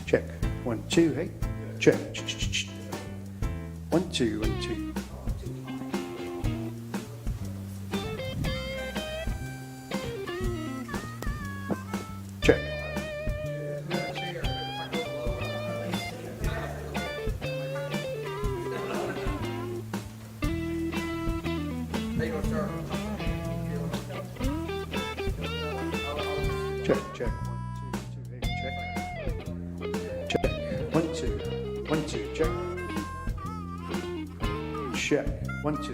Check. 1, 2, hey. Check. 1, 2, 1, 2. Check. Check, check. 1, 2, 2, hey, check. Check. 1, 2, 1, 2, check. Check. 1, 2.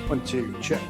1, 2, check.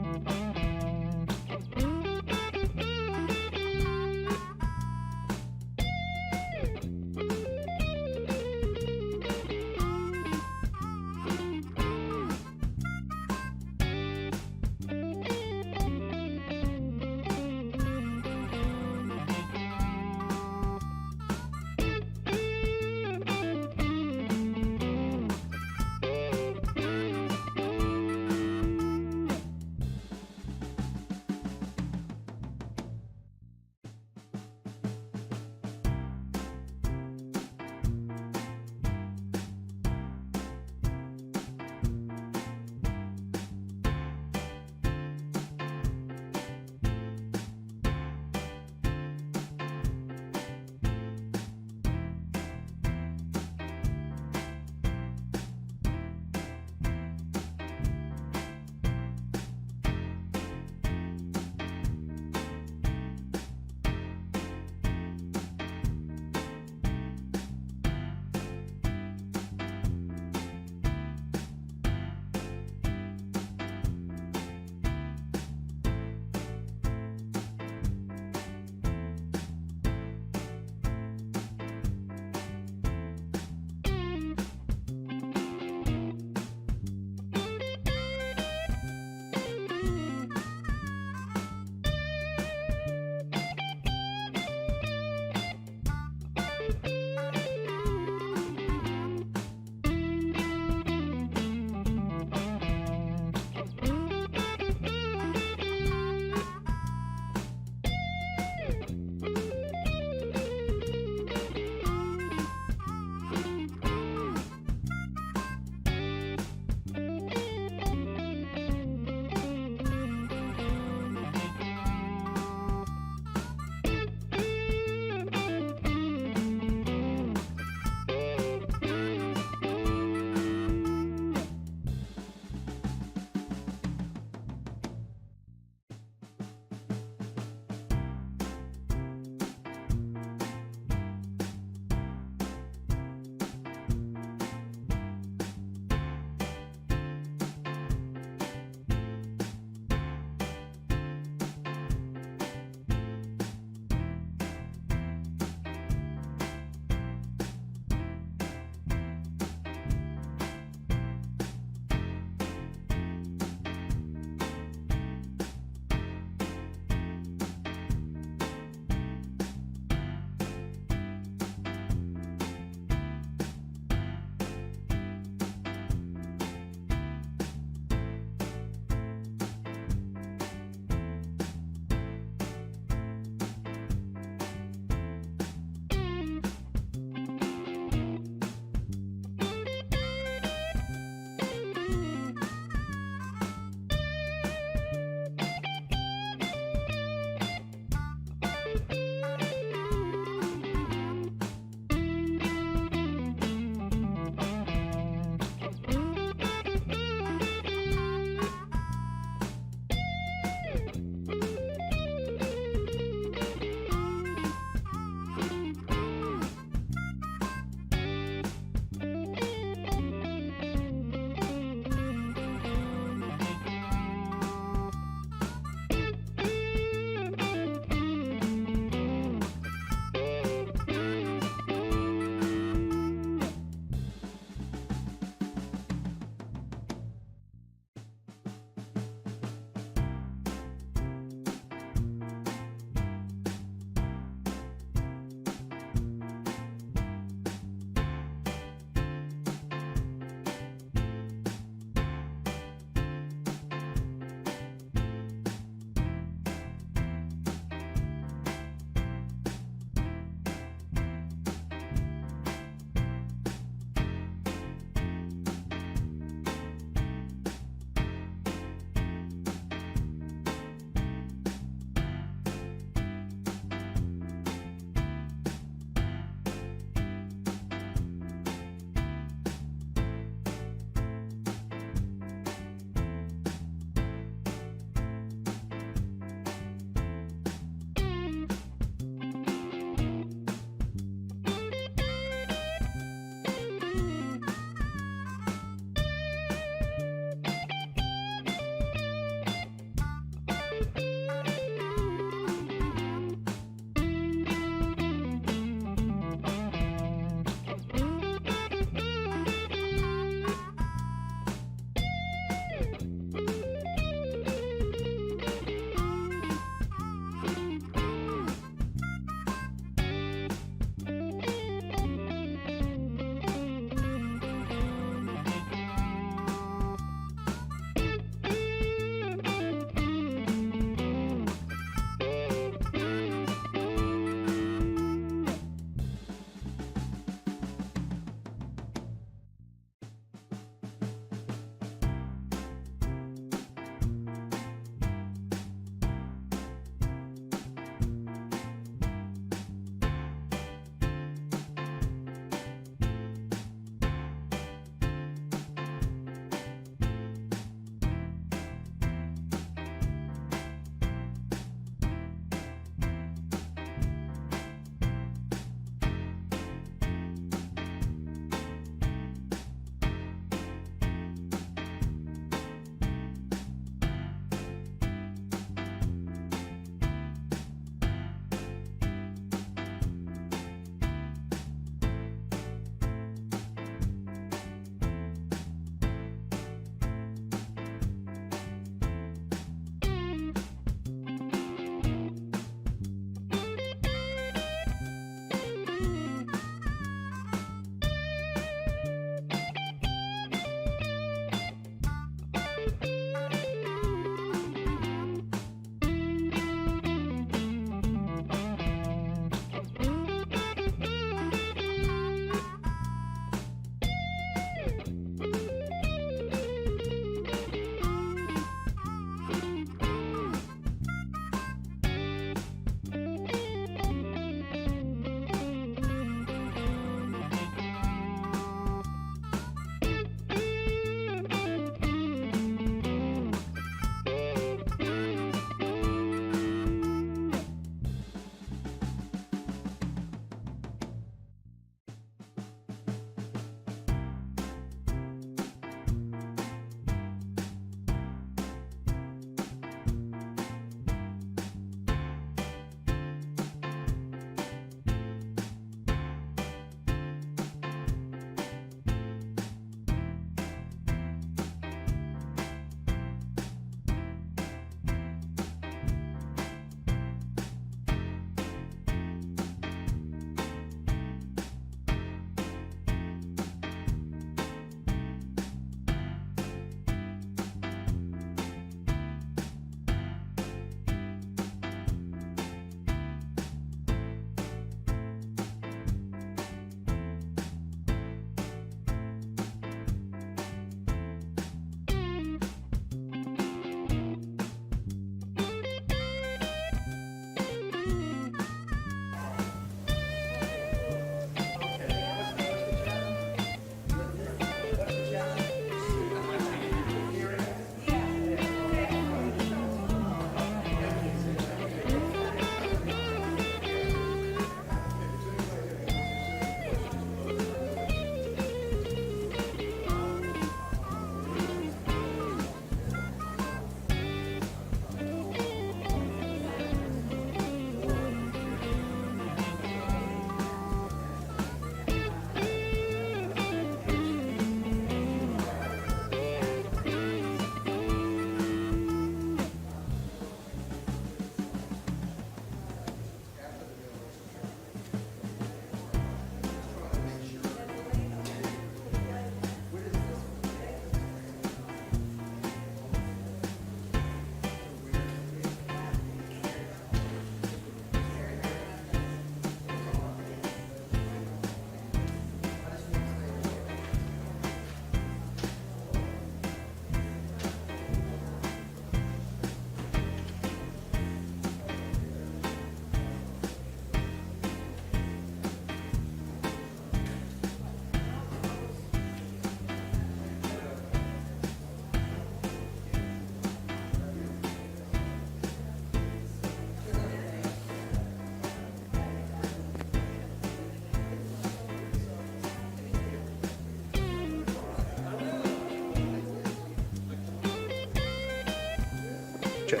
check,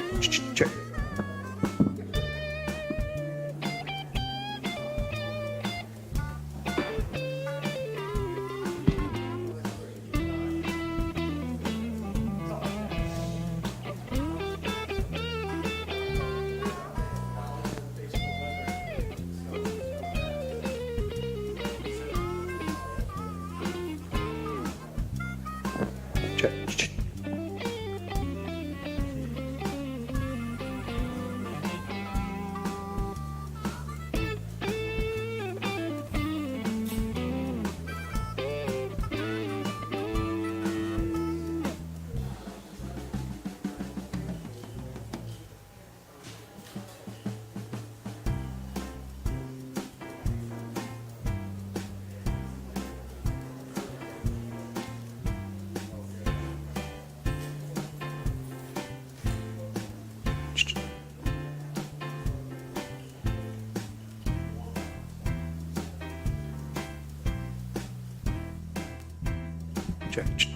check. Check, check. Check, check.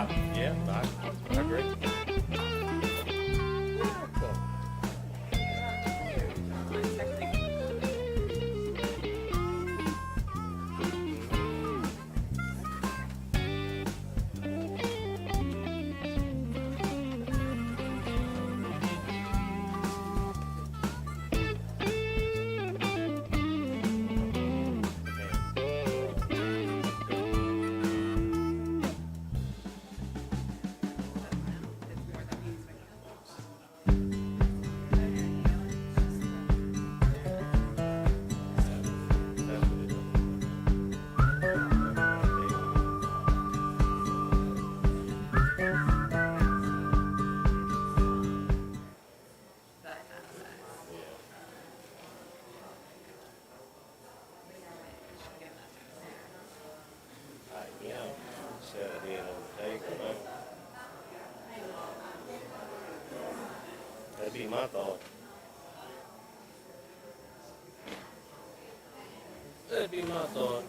Yeah, I agree. Yeah, set it in on the table. That'd be my thought. That'd be my thought.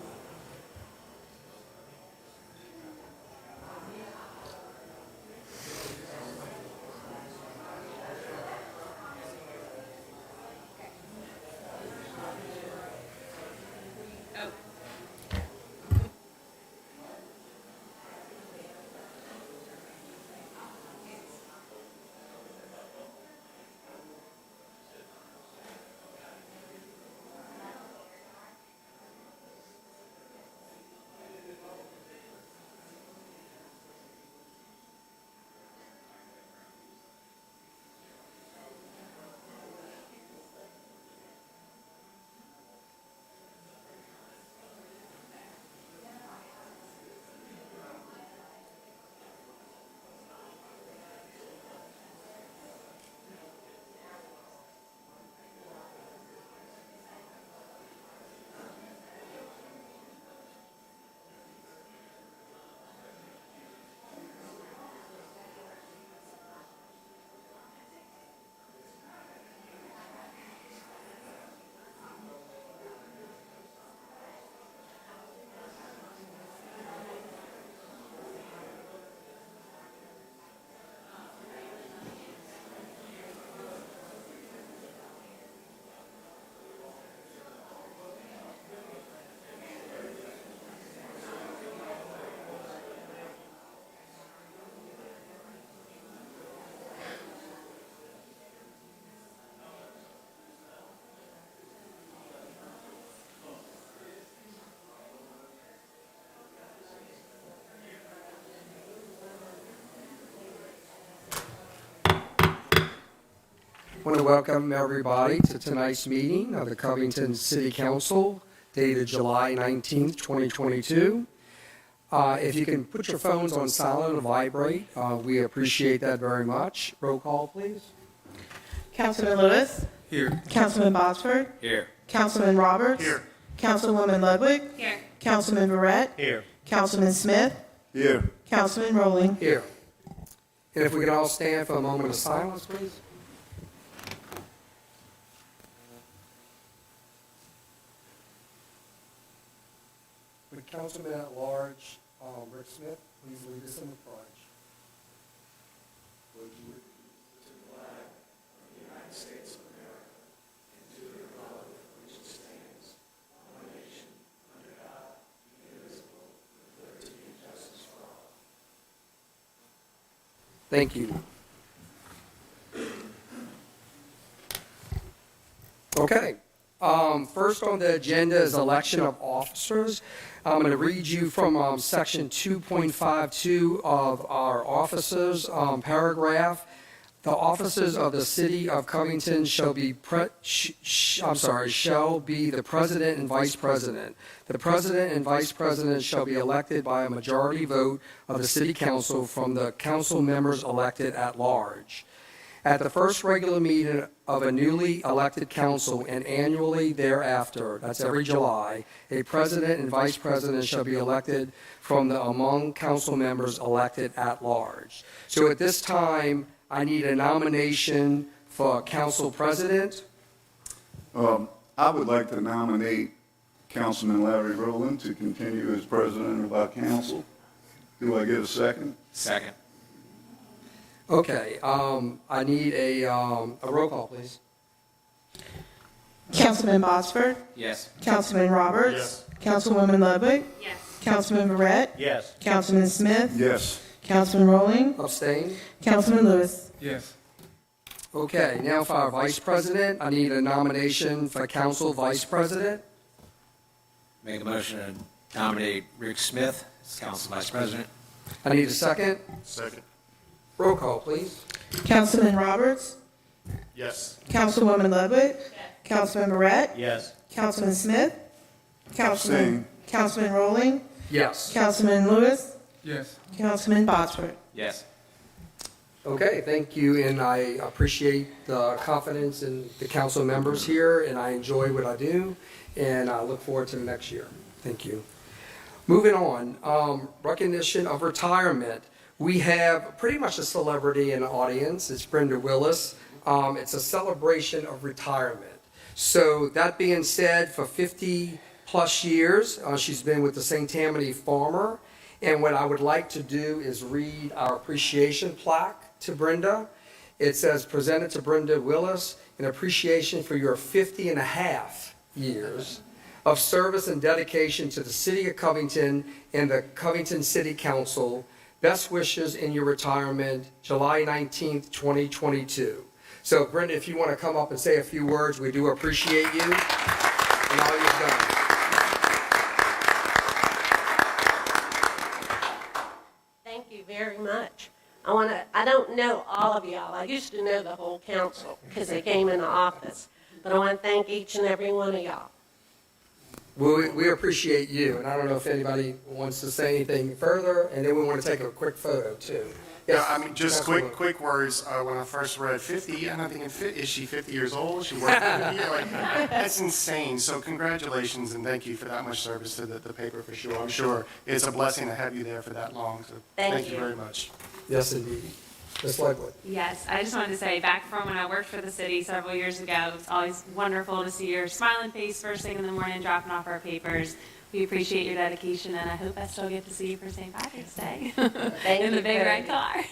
I want to welcome everybody to tonight's meeting of the Covington City Council, dated July 19th, 2022. If you can put your phones on silent or vibrate, we appreciate that very much. Roll call, please. Councilman Lewis. Here. Councilman Botsford. Here. Councilman Roberts. Here. Councilwoman Ludwig. Here. Councilman Verrett. Here. Councilman Smith. Here. Councilman Rowling. Here. And if we can all stand for a moment of silence, please. Would Councilman at Large, Rick Smith, please lead us in the pledge? Thank you. Okay. First on the agenda is election of officers. I'm going to read you from section 2.52 of our officers paragraph. The officers of the city of Covington shall be the president and vice president. The president and vice president shall be elected by a majority vote of the city council from the council members elected at large. At the first regular meeting of a newly elected council and annually thereafter, that's every July, a president and vice president shall be elected from among council members elected at large. So at this time, I need a nomination for council president. I would like to nominate Councilman Larry Rowland to continue as president of our council. Do I get a second? Second. Okay, I need a roll call, please. Councilman Botsford, Yes. Councilman Roberts, Councilwoman Ludwig, Yes. Councilman Verret, Yes. Councilman Smith, Yes. Councilman Rowling, Abstain? Councilman Lewis. Yes. Okay, now for our vice president, I need a nomination for council vice president. Make a motion to nominate Rick Smith as council vice president. I need a second. Second. Roll call, please. Councilman Roberts, Yes. Councilwoman Ludwig, Councilman Verret, Yes. Councilman Smith, Abstain. Councilman Rowling, Yes. Councilman Lewis, Yes. Councilman Botsford. Yes. Okay, thank you, and I appreciate the confidence in the council members here, and I enjoy what I do, and I look forward to the next year. Thank you. Moving on, recognition of retirement. We have pretty much a celebrity in the audience. It's Brenda Willis. It's a celebration of retirement. So that being said, for 50-plus years, she's been with the St. Tammany Farmer. And what I would like to do is read our appreciation plaque to Brenda. It says, presented to Brenda Willis in appreciation for your 50 and a half years of service and dedication to the City of Covington and the Covington City Council. Best wishes in your retirement, July 19th, 2022. So Brenda, if you want to come up and say a few words, we do appreciate you and all you've done. Thank you very much. I don't know all of y'all. I used to know the whole council because they came into office. But I want to thank each and every one of y'all. Well, we appreciate you, and I don't know if anybody wants to say anything further, and then we want to take a quick photo too. Yeah, I mean, just Councilwoman. quick words. When I first read 50, and I'm thinking, is she 50 years old? She worked 50 years? Like, that's insane. So congratulations, and thank you for that much service to the paper for sure. I'm sure it's a blessing to have you there for that long. So Thank you you. very much. Yes, indeed. Ms. Ludwig. Yes, I just wanted to say, back from when I worked for the city several years ago, it's always wonderful to see your smiling face first thing in the morning dropping off our papers. We appreciate your dedication, and I hope I still get to see you for St. Patrick's Day Thank in the you big very red car.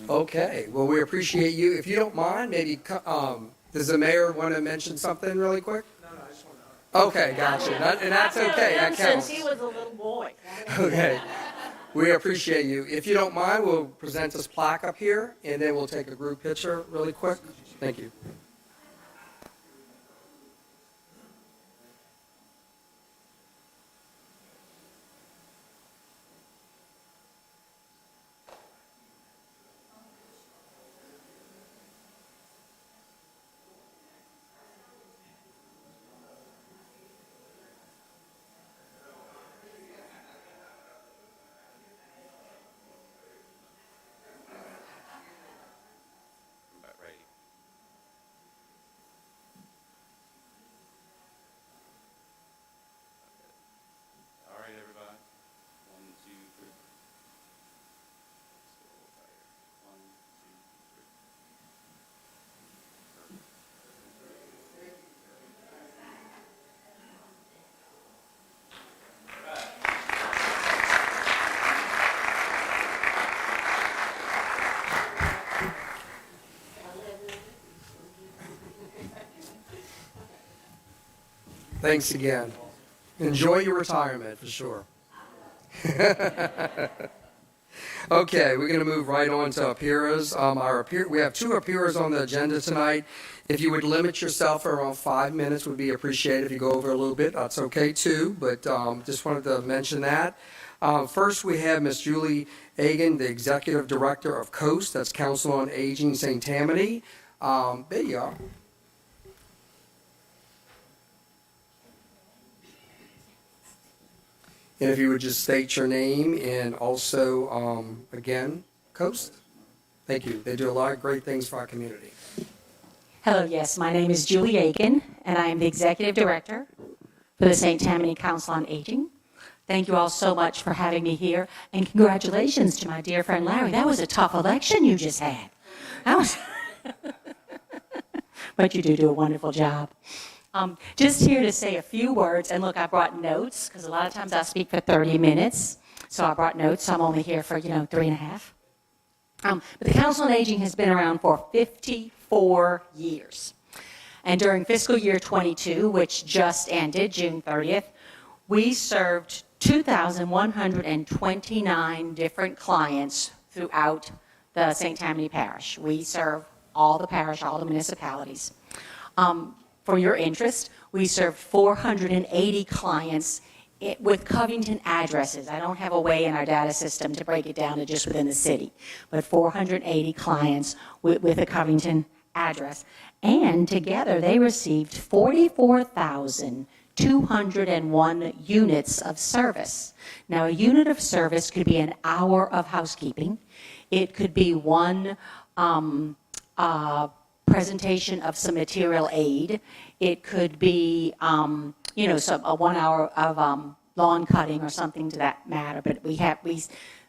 Okay, well, we appreciate you. If you don't mind, maybe, does the mayor want to mention something really quick? No, I just want to. Okay, gotcha. And that's I've known okay, that him counts. since he was a little boy. Okay, we appreciate you. If you don't mind, we'll present this plaque up here, and then we'll take a group picture really quick. Thank you. Right. All right, everybody. 1, 2, 3. Let's go a little higher. 1, 2, 3. Thanks again. Enjoy your retirement, for sure. Okay, we're going to move right on to appearers. We have 2 appearers on the agenda tonight. If you would limit yourself for around 5 minutes, would be appreciated. If you go over a little bit, that's okay too, but just wanted to mention that. First, we have Ms. Julie Agan, the Executive Director of COAST, that's Council on Aging St. Tammany. There you are. And if you would just state your name and also, again, COAST. Thank you. They do a lot of great things for our community. Hello, yes, my name is Julie Aiken, and I am the Executive Director for the St. Tammany Council on Aging. Thank you all so much for having me here, and congratulations to my dear friend Larry. That was a tough election you just had. That was but you do a wonderful job. Just here to say a few words, and look, I brought notes, because a lot of times I speak for 30 minutes. So I brought notes. I'm only here for, 3.5. But the Council on Aging has been around for 54 years. And during fiscal year 22, which just ended, June 30th, we served 2,129 different clients throughout the St. Tammany Parish. We serve all the parish, all the municipalities. For your interest, we served 480 clients with Covington addresses. I don't have a way in our data system to break it down to just within the city, but 480 clients with a Covington address. And together they received 44,201 units of service. Now, a unit of service could be an hour of housekeeping. It could be one presentation of some material aid. It could be, a 1 hour of lawn cutting or something to that matter. But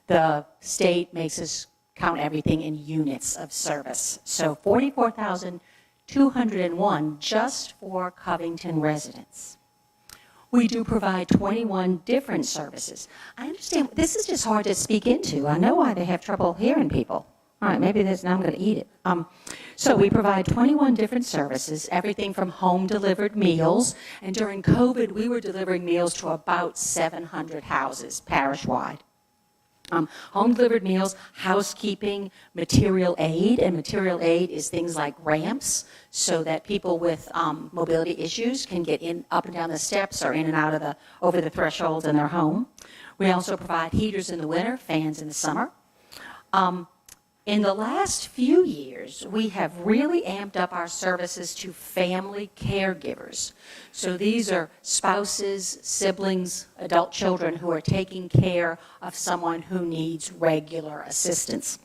the state makes us count everything in units of service. So 44,201 just for Covington residents. We do provide 21 different services. I understand this is just hard to speak into. I know why they have trouble hearing people. All right, maybe now I'm going to eat it. So we provide 21 different services, everything from home-delivered meals, and during COVID, we were delivering meals to about 700 houses parish-wide. Home-delivered meals, housekeeping, material aid, and material aid is things like ramps so that people with mobility issues can get in, up and down the steps or in and out of over the thresholds in their home. We also provide heaters in the winter, fans in the summer. In the last few years, we have really amped up our services to family caregivers. So these are spouses, siblings, adult children who are taking care of someone who needs regular assistance.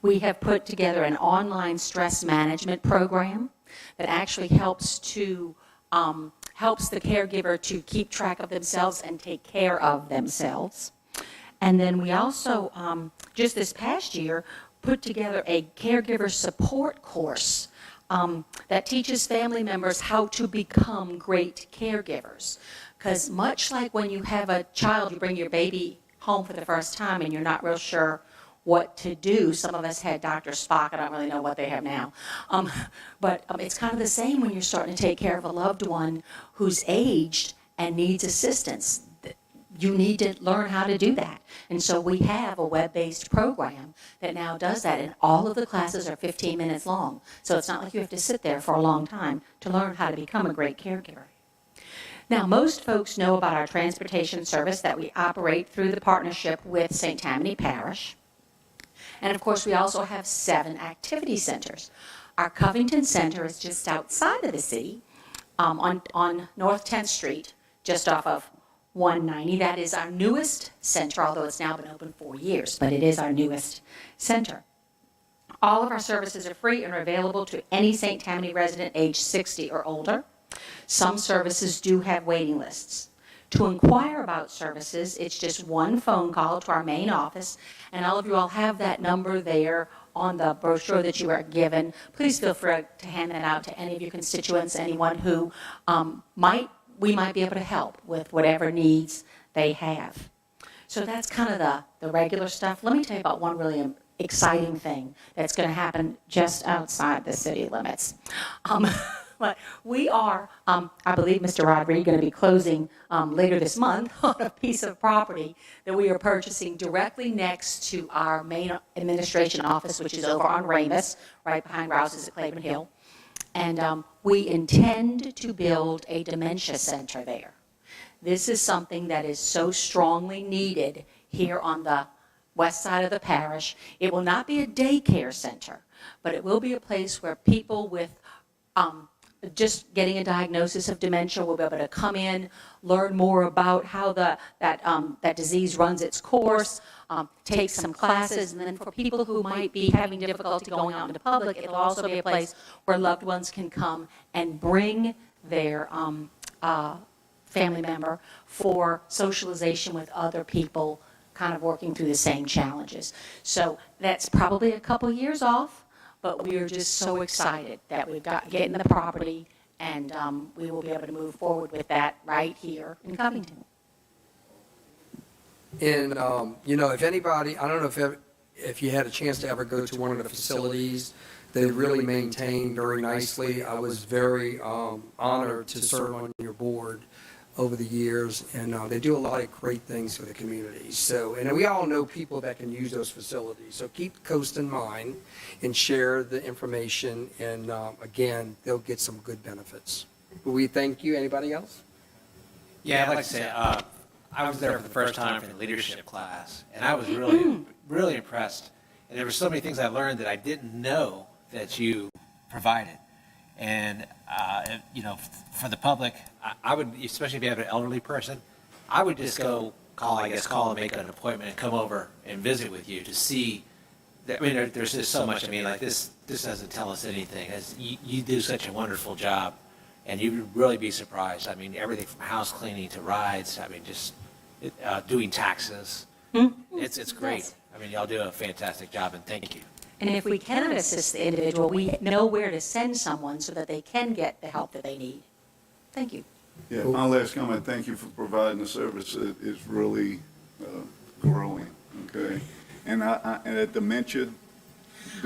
We have put together an online stress management program that actually helps the caregiver to keep track of themselves and take care of themselves. And then we also, just this past year, put together a caregiver support course that teaches family members how to become great caregivers. Because much like when you have a child, you bring your baby home for the first time and you're not real sure what to do. Some of us had Dr. Spock. I don't really know what they have now. But it's kind of the same when you're starting to take care of a loved one who's aged and needs assistance. You need to learn how to do that. And so we have a web-based program that now does that, and all of the classes are 15 minutes long. So it's not like you have to sit there for a long time to learn how to become a great caregiver. Now, most folks know about our transportation service that we operate through the partnership with St. Tammany Parish. And of course, we also have 7 activity centers. Our Covington Center is just outside of the city on North 10th Street, just off of 190. That is our newest center, although it's now been open 4 years, but it is our newest center. All of our services are free and are available to any St. Tammany resident age 60 or older. Some services do have waiting lists. To inquire about services, it's just one phone call to our main office, and all of you all have that number there on the brochure that you are given. Please feel free to hand that out to any of your constituents, anyone who we might be able to help with whatever needs they have. So that's kind of the regular stuff. Let me tell you about one really exciting thing that's going to happen just outside the city limits. But we are, I believe, Mr. Rodriguez, going to be closing later this month on a piece of property that we are purchasing directly next to our main administration office, which is over on Ramus, right behind Rouse's at Claiborne Hill. And we intend to build a dementia center there. This is something that is so strongly needed here on the west side of the parish. It will not be a daycare center, but it will be a place where people with just getting a diagnosis of dementia will be able to come in, learn more about how that disease runs its course, take some classes, and then for people who might be having difficulty going out into public, it'll also be a place where loved ones can come and bring their family member for socialization with other people kind of working through the same challenges. So that's probably a couple years off, but we are just so excited that we've got getting the property, and we will be able to move forward with that right here in Covington. And, if anybody, I don't know if you had a chance to ever go to one of the facilities, they really maintain very nicely. I was very honored to serve on your board over the years, and they do a lot of great things for the community. So, and we all know people that can use those facilities. So keep the coast in mind and share the information, and again, they'll get some good benefits. We thank you. Anybody else? Yeah, I'd like to say, I was there for the first time for the leadership class, and I was really, really impressed. And there were so many things I learned that I didn't know that you provided. And, for the public, I would, especially if you have an elderly person, I would just call and make an appointment and come over and visit with you to see that. I mean, there's just so much. I mean, like this doesn't tell us anything. You do such a wonderful job, and you'd really be surprised. I mean, everything from house cleaning to rides, I mean, just doing taxes. It's great. Yes. I mean, y'all do a fantastic job, and thank you. And if we cannot assist the individual, we know where to send someone so that they can get the help that they need. Thank you. Yeah, my last comment, thank you for providing the service. It's really growing, okay? And and that dementia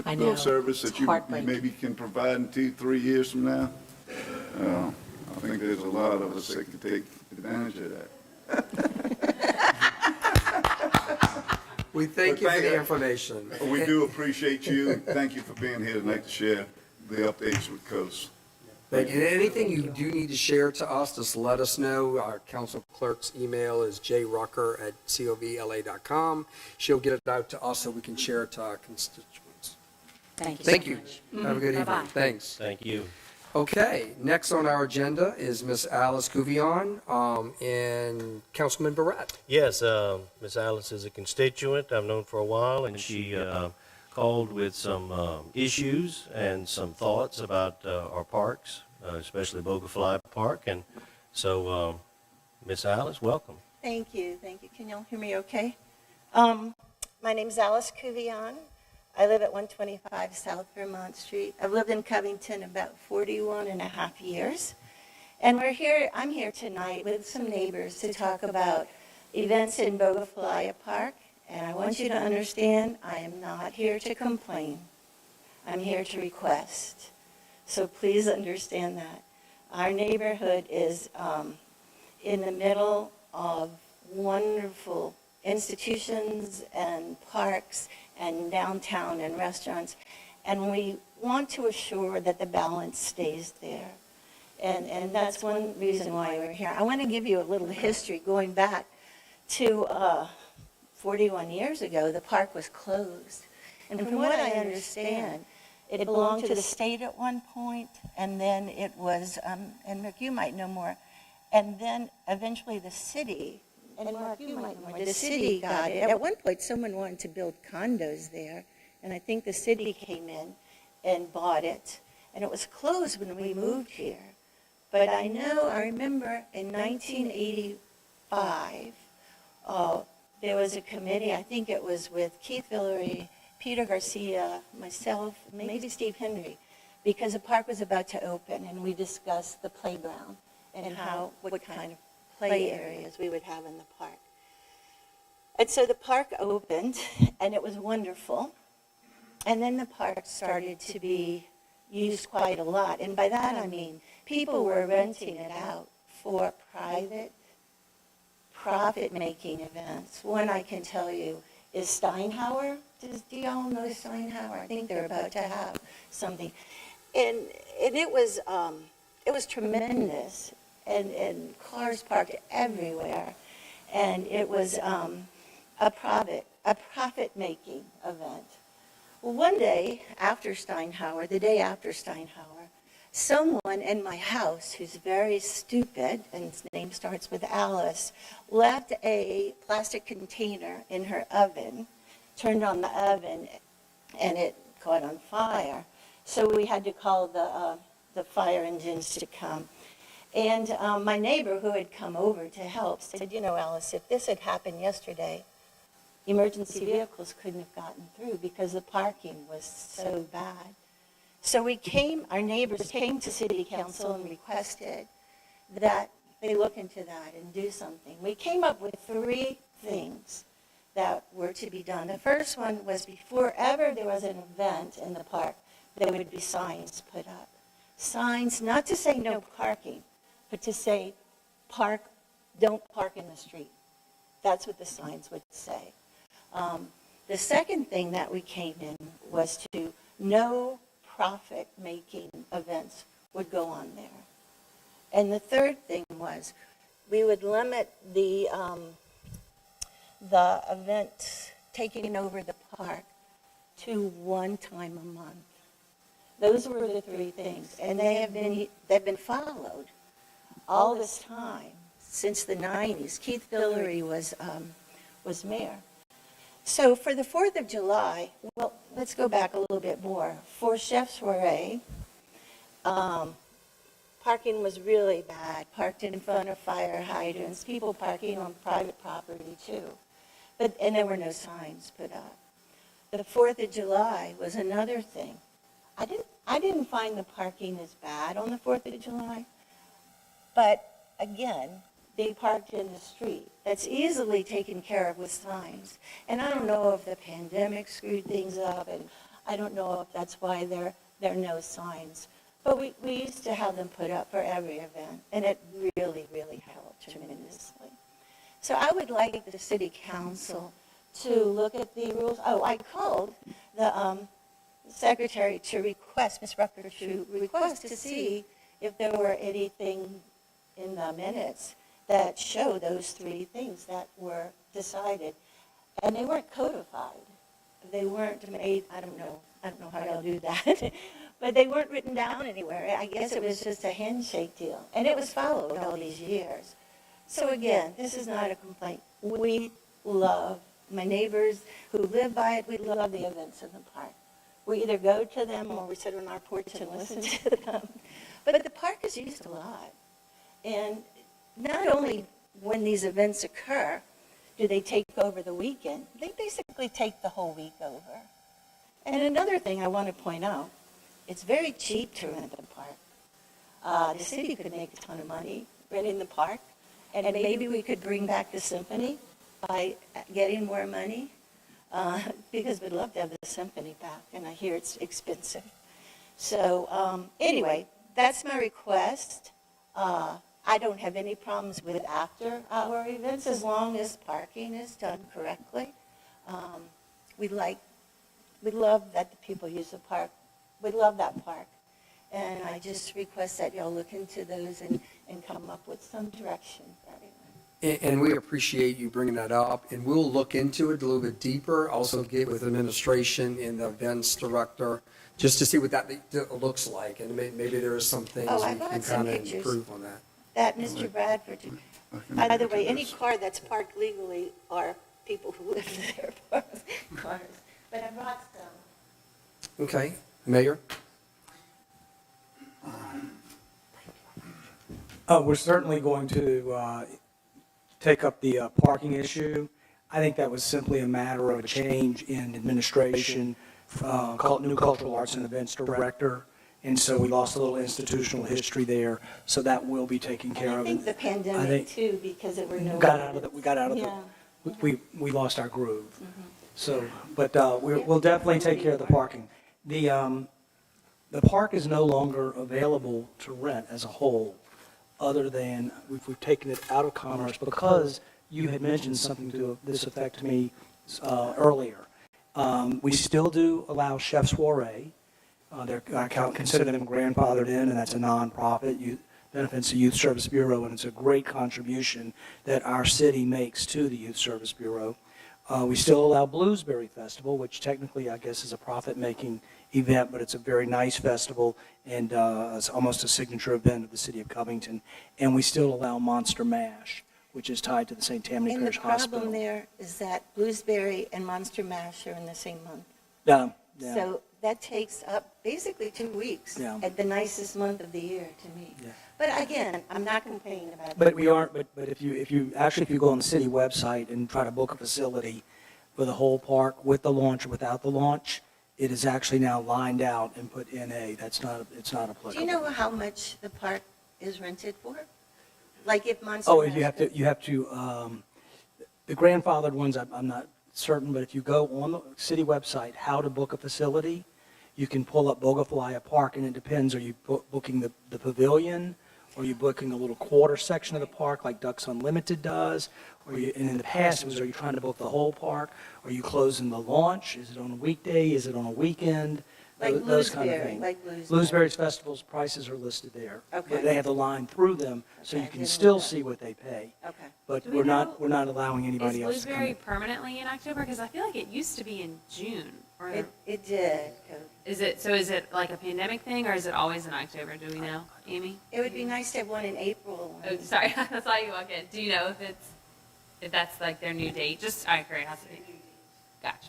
I know. service It's that you heartbreaking. maybe can provide in 2-3 years from now, I think there's a lot of us that can take advantage of that. We thank you for Thank the you. information. We do appreciate you. Thank you for being here tonight to share the updates with Coast. Thank you. And anything you do need to share to us, just let us know. Our council clerk's email is jrucker@covla.com. She'll get it out to us so we can share it to our constituents. Thank you Thank so you. much. Have a good evening. Bye-bye. Thanks. Thank you. Okay, next on our agenda is Miss Alice Covington and Councilman Barrett. Yes, Miss Alice is a constituent I've known for a while, and she called with some issues and some thoughts about our parks, especially Bogafly Park. And so, Miss Alice, welcome. Thank you, thank you. Can y'all hear me okay? My name's Alice Cuvillon. I live at 125 South Vermont Street. I've lived in Covington about 41 and a half years. And I'm here tonight with some neighbors to talk about events in Bogafly Park. And I want you to understand, I am not here to complain. I'm here to request. So please understand that. Our neighborhood is in the middle of wonderful institutions and parks and downtown and restaurants, and we want to assure that the balance stays there. And that's one reason why we're here. I want to give you a little history going back to 41 years ago. The park was closed, and from what I understand, it belonged to the state at one point, and then it was, and Rick, you might know more, and then eventually the city. And Mark, you might know, the city got it. At one point, someone wanted to build condos there, and I think the city came in and bought it, and it was closed when we moved here. But I remember in 1985, there was a committee, I think it was with Keith Villery, Peter Garcia, myself, maybe Steve Henry, because the park was about to open, and we discussed the playground and what kind of play areas we would have in the park. And so the park opened, and it was wonderful. And then the park started to be used quite a lot. And by that I mean people were renting it out for private, profit-making events. One I can tell you is Steinhauer. Do y'all know Steinhauer? I think they're about to have something. And it was tremendous. And cars parked everywhere, and it was a profit-making event. Well, one day after Steinhauer, the day after Steinhauer, someone in my house who's very stupid, and his name starts with Alice, left a plastic container in her oven, turned on the oven, and it caught on fire. So we had to call the fire engines to come. And my neighbor who had come over to help said, Alice, if this had happened yesterday, emergency vehicles couldn't have gotten through because the parking was so bad. So our neighbors came to city council and requested that they look into that and do something. We came up with three things that were to be done. The first one was before ever there was an event in the park, there would be signs put up. Signs not to say no parking, but to say park, don't park in the street. That's what the signs would say. The second thing that we came in was to no profit-making events would go on there. And the third thing was we would limit the event taking over the park to one time a month. Those were the three things, and they've been followed all this time since the 90s. Keith Hillary was mayor. So for the 4th of July, well, let's go back a little bit more. For Chef Soiree, parking was really bad, parked in front of fire hydrants, people parking on private property too. And there were no signs put up. The 4th of July was another thing. I didn't find the parking as bad on the 4th of July, but again, they parked in the street. That's easily taken care of with signs. And I don't know if the pandemic screwed things up, and I don't know if that's why there are no signs. But we used to have them put up for every event, and it really, really helped tremendously. So I would like the city council to look at the rules. Oh, I called the secretary to request, Ms. Rucker, to request to see if there were anything in the minutes that show those three things that were decided. And they weren't codified. They weren't made, I don't know how y'all do that, but they weren't written down anywhere. I guess it was just a handshake deal. And it was followed all these years. So again, this is not a complaint. We love, my neighbors who live by it, we love the events in the park. We either go to them or we sit on our porch and listen to them. But the park is used a lot. And not only when these events occur do they take over the weekend, they basically take the whole week over. And another thing I want to point out, it's very cheap to rent the park. The city could make a ton of money renting the park, and maybe we could bring back the symphony by getting more money, because we'd love to have the symphony back, and I hear it's expensive. So anyway, that's my request. I don't have any problems with after-hour events as long as parking is done correctly. We love that the people use the park. We love that park. And I just request that y'all look into those and come up with some direction for everyone. And we appreciate you bringing that up, and we'll look into it a little bit deeper, also get with administration and the events director, just to see what that looks like, and maybe there are some things I we brought can some kind of pictures. improve on that. That Mr. Bradford, by the way, any car that's parked legally are people who live there, cars. But I brought some. Okay, Mayor? We're certainly going to take up the parking issue. I think that was simply a matter of a change in administration, new cultural arts and events director, and so we lost a little institutional history there, so that will be taken care of. I think the pandemic too, because there were no. We got out of the, we lost our groove. Mm-hmm. So, but we'll definitely take care of the parking. The park is no longer available to rent as a whole, other than we've taken it out of commerce because you had mentioned something to this effect to me earlier. We still do allow Chef Soiree. I consider them grandfathered in, and that's a nonprofit. Benefits the Youth Service Bureau, and it's a great contribution that our city makes to the Youth Service Bureau. We still allow Bluesberry Festival, which technically I guess is a profit-making event, but it's a very nice festival, and it's almost a signature event of the city of Covington. And we still allow Monster Mash, which is tied to the St. Tammany And the Parish Hospital. problem there is that Bluesberry and Monster Mash are in the same month. Yeah. So that takes up basically 2 weeks at the nicest month of the year to me. Yeah. But again, I'm not complaining about it. But we aren't. But if you go on the city website and try to book a facility for the whole park with the launch or without the launch, it is actually now lined out and put in a. It's not applicable. Do you know how much the park is rented for? Like if Monster Oh, Mash. you have to. The grandfathered ones, I'm not certain, but if you go on the city website, how to book a facility, you can pull up Bogafly Park, and it depends, are you booking the pavilion, or are you booking a little quarter section of the park like Ducks Unlimited does? And in the past, it was, are you trying to book the whole park? Are you closing the launch? Is it on a weekday? Is it on a weekend? Like Those kind of Bluesberry, things. like Bluesberry. Bluesberry's festivals, prices are listed there. Okay. They have the line through them, so Okay, you I can didn't still know that. see what they pay. Okay. But Do we we're know- not allowing Is anybody else to come Bluesberry in. permanently in October? Because I feel like it used to be in June. Or It did. is it like a pandemic thing, or is it always in October? Do we know, Amy? It would be nice to have one in April. Oh, sorry, I saw you walk in. Do you know if that's like their new date? Just out of curiosity. Gotcha.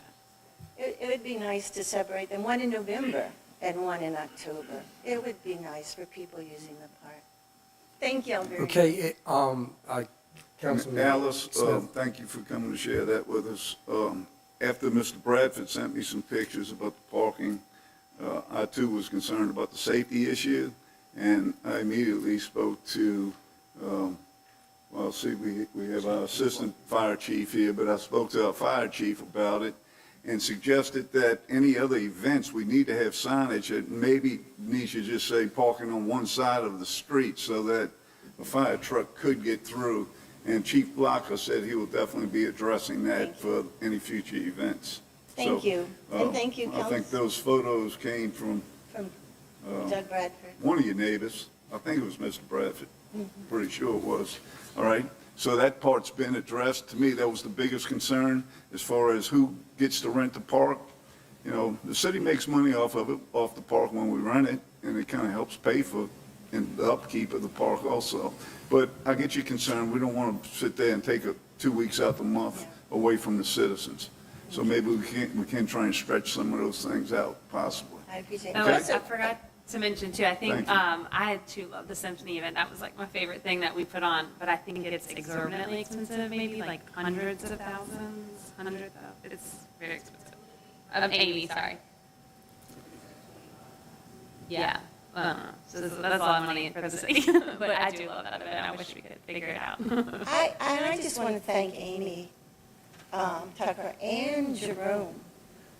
It would be nice to separate them, one in November and one in October. It would be nice for people using the park. Thank you all very much. Okay, Councilman Alice, Smith. thank you for coming to share that with us. After Mr. Bradford sent me some pictures about the parking, I too was concerned about the safety issue, and I immediately spoke to, we have our assistant fire chief here, but I spoke to our fire chief about it and suggested that any other events, we need to have signage that maybe needs to just say parking on one side of the street so that a fire truck could get through. And Chief Blocker said he will definitely be addressing that for any future events. Thank So, you. And thank you, I think Council, those photos came from from Doug Bradford. one of your neighbors. I think it was Mr. Bradford. Mm-hmm. Pretty sure it was. All right. So that part's been addressed. To me, that was the biggest concern as far as who gets to rent the park. You know, the city makes money off of it, off the park when we rent it, and it kind of helps pay for and the upkeep of the park also. But I get your concern. We don't want to sit there and take 2 weeks out the month away from the citizens. So maybe we can try and stretch some of those things out possibly. I appreciate it. Oh, Also- I forgot to mention too, I think, Thank you. I too love the symphony event. That was like my favorite thing that we put on, but I think it's exorbitantly expensive, maybe like hundreds of thousands, it's very expensive. Amy, sorry. Yeah, so that's a lot of money for the city, but I do love that event. I wish we could figure it out. I just want to thank Amy Tucker and Jerome.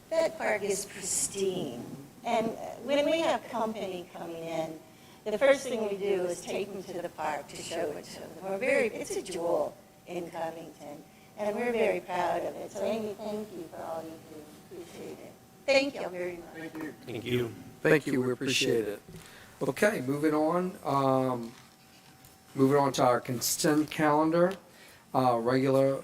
That park is pristine. And when we have company coming in, the first thing we do is take them to the park to show it to them. It's a jewel in Covington, and we're very proud of it. So Amy, thank you for all you do. Appreciate it. Thank you very much. Thank you. Thank you, we appreciate it. Okay, moving on. Moving on to our consent calendar. Regular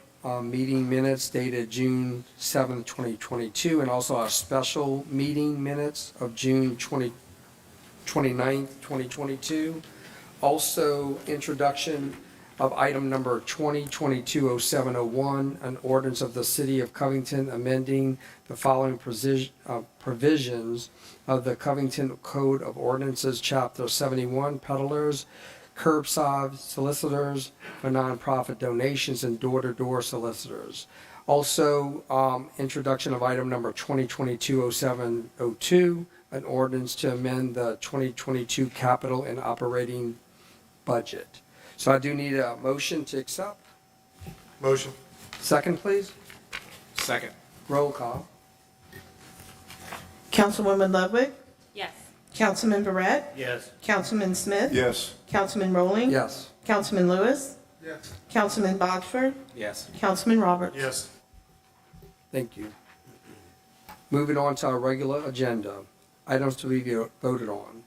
meeting minutes dated June 7th, 2022, and also our special meeting minutes of June 29th, 2022. Also, introduction of item number 2022-0701, an ordinance of the City of Covington amending the following provisions of the Covington Code of Ordinances, Chapter 71, peddlers, curbside solicitors for nonprofit donations, and door-to-door solicitors. Also, introduction of item number 2022-0702, an ordinance to amend the 2022 capital and operating budget. So I do need a motion to accept. Motion. Second, please. Second. Roll call. Councilwoman Ludwig, Yes. Councilman Barrett, Yes. Councilman Smith, Yes. Councilman Rowling, Yes. Councilman Lewis, Yes. Councilman Boxford, Yes. Councilman Roberts. Yes. Thank you. Moving on to our regular agenda. Items to be voted on.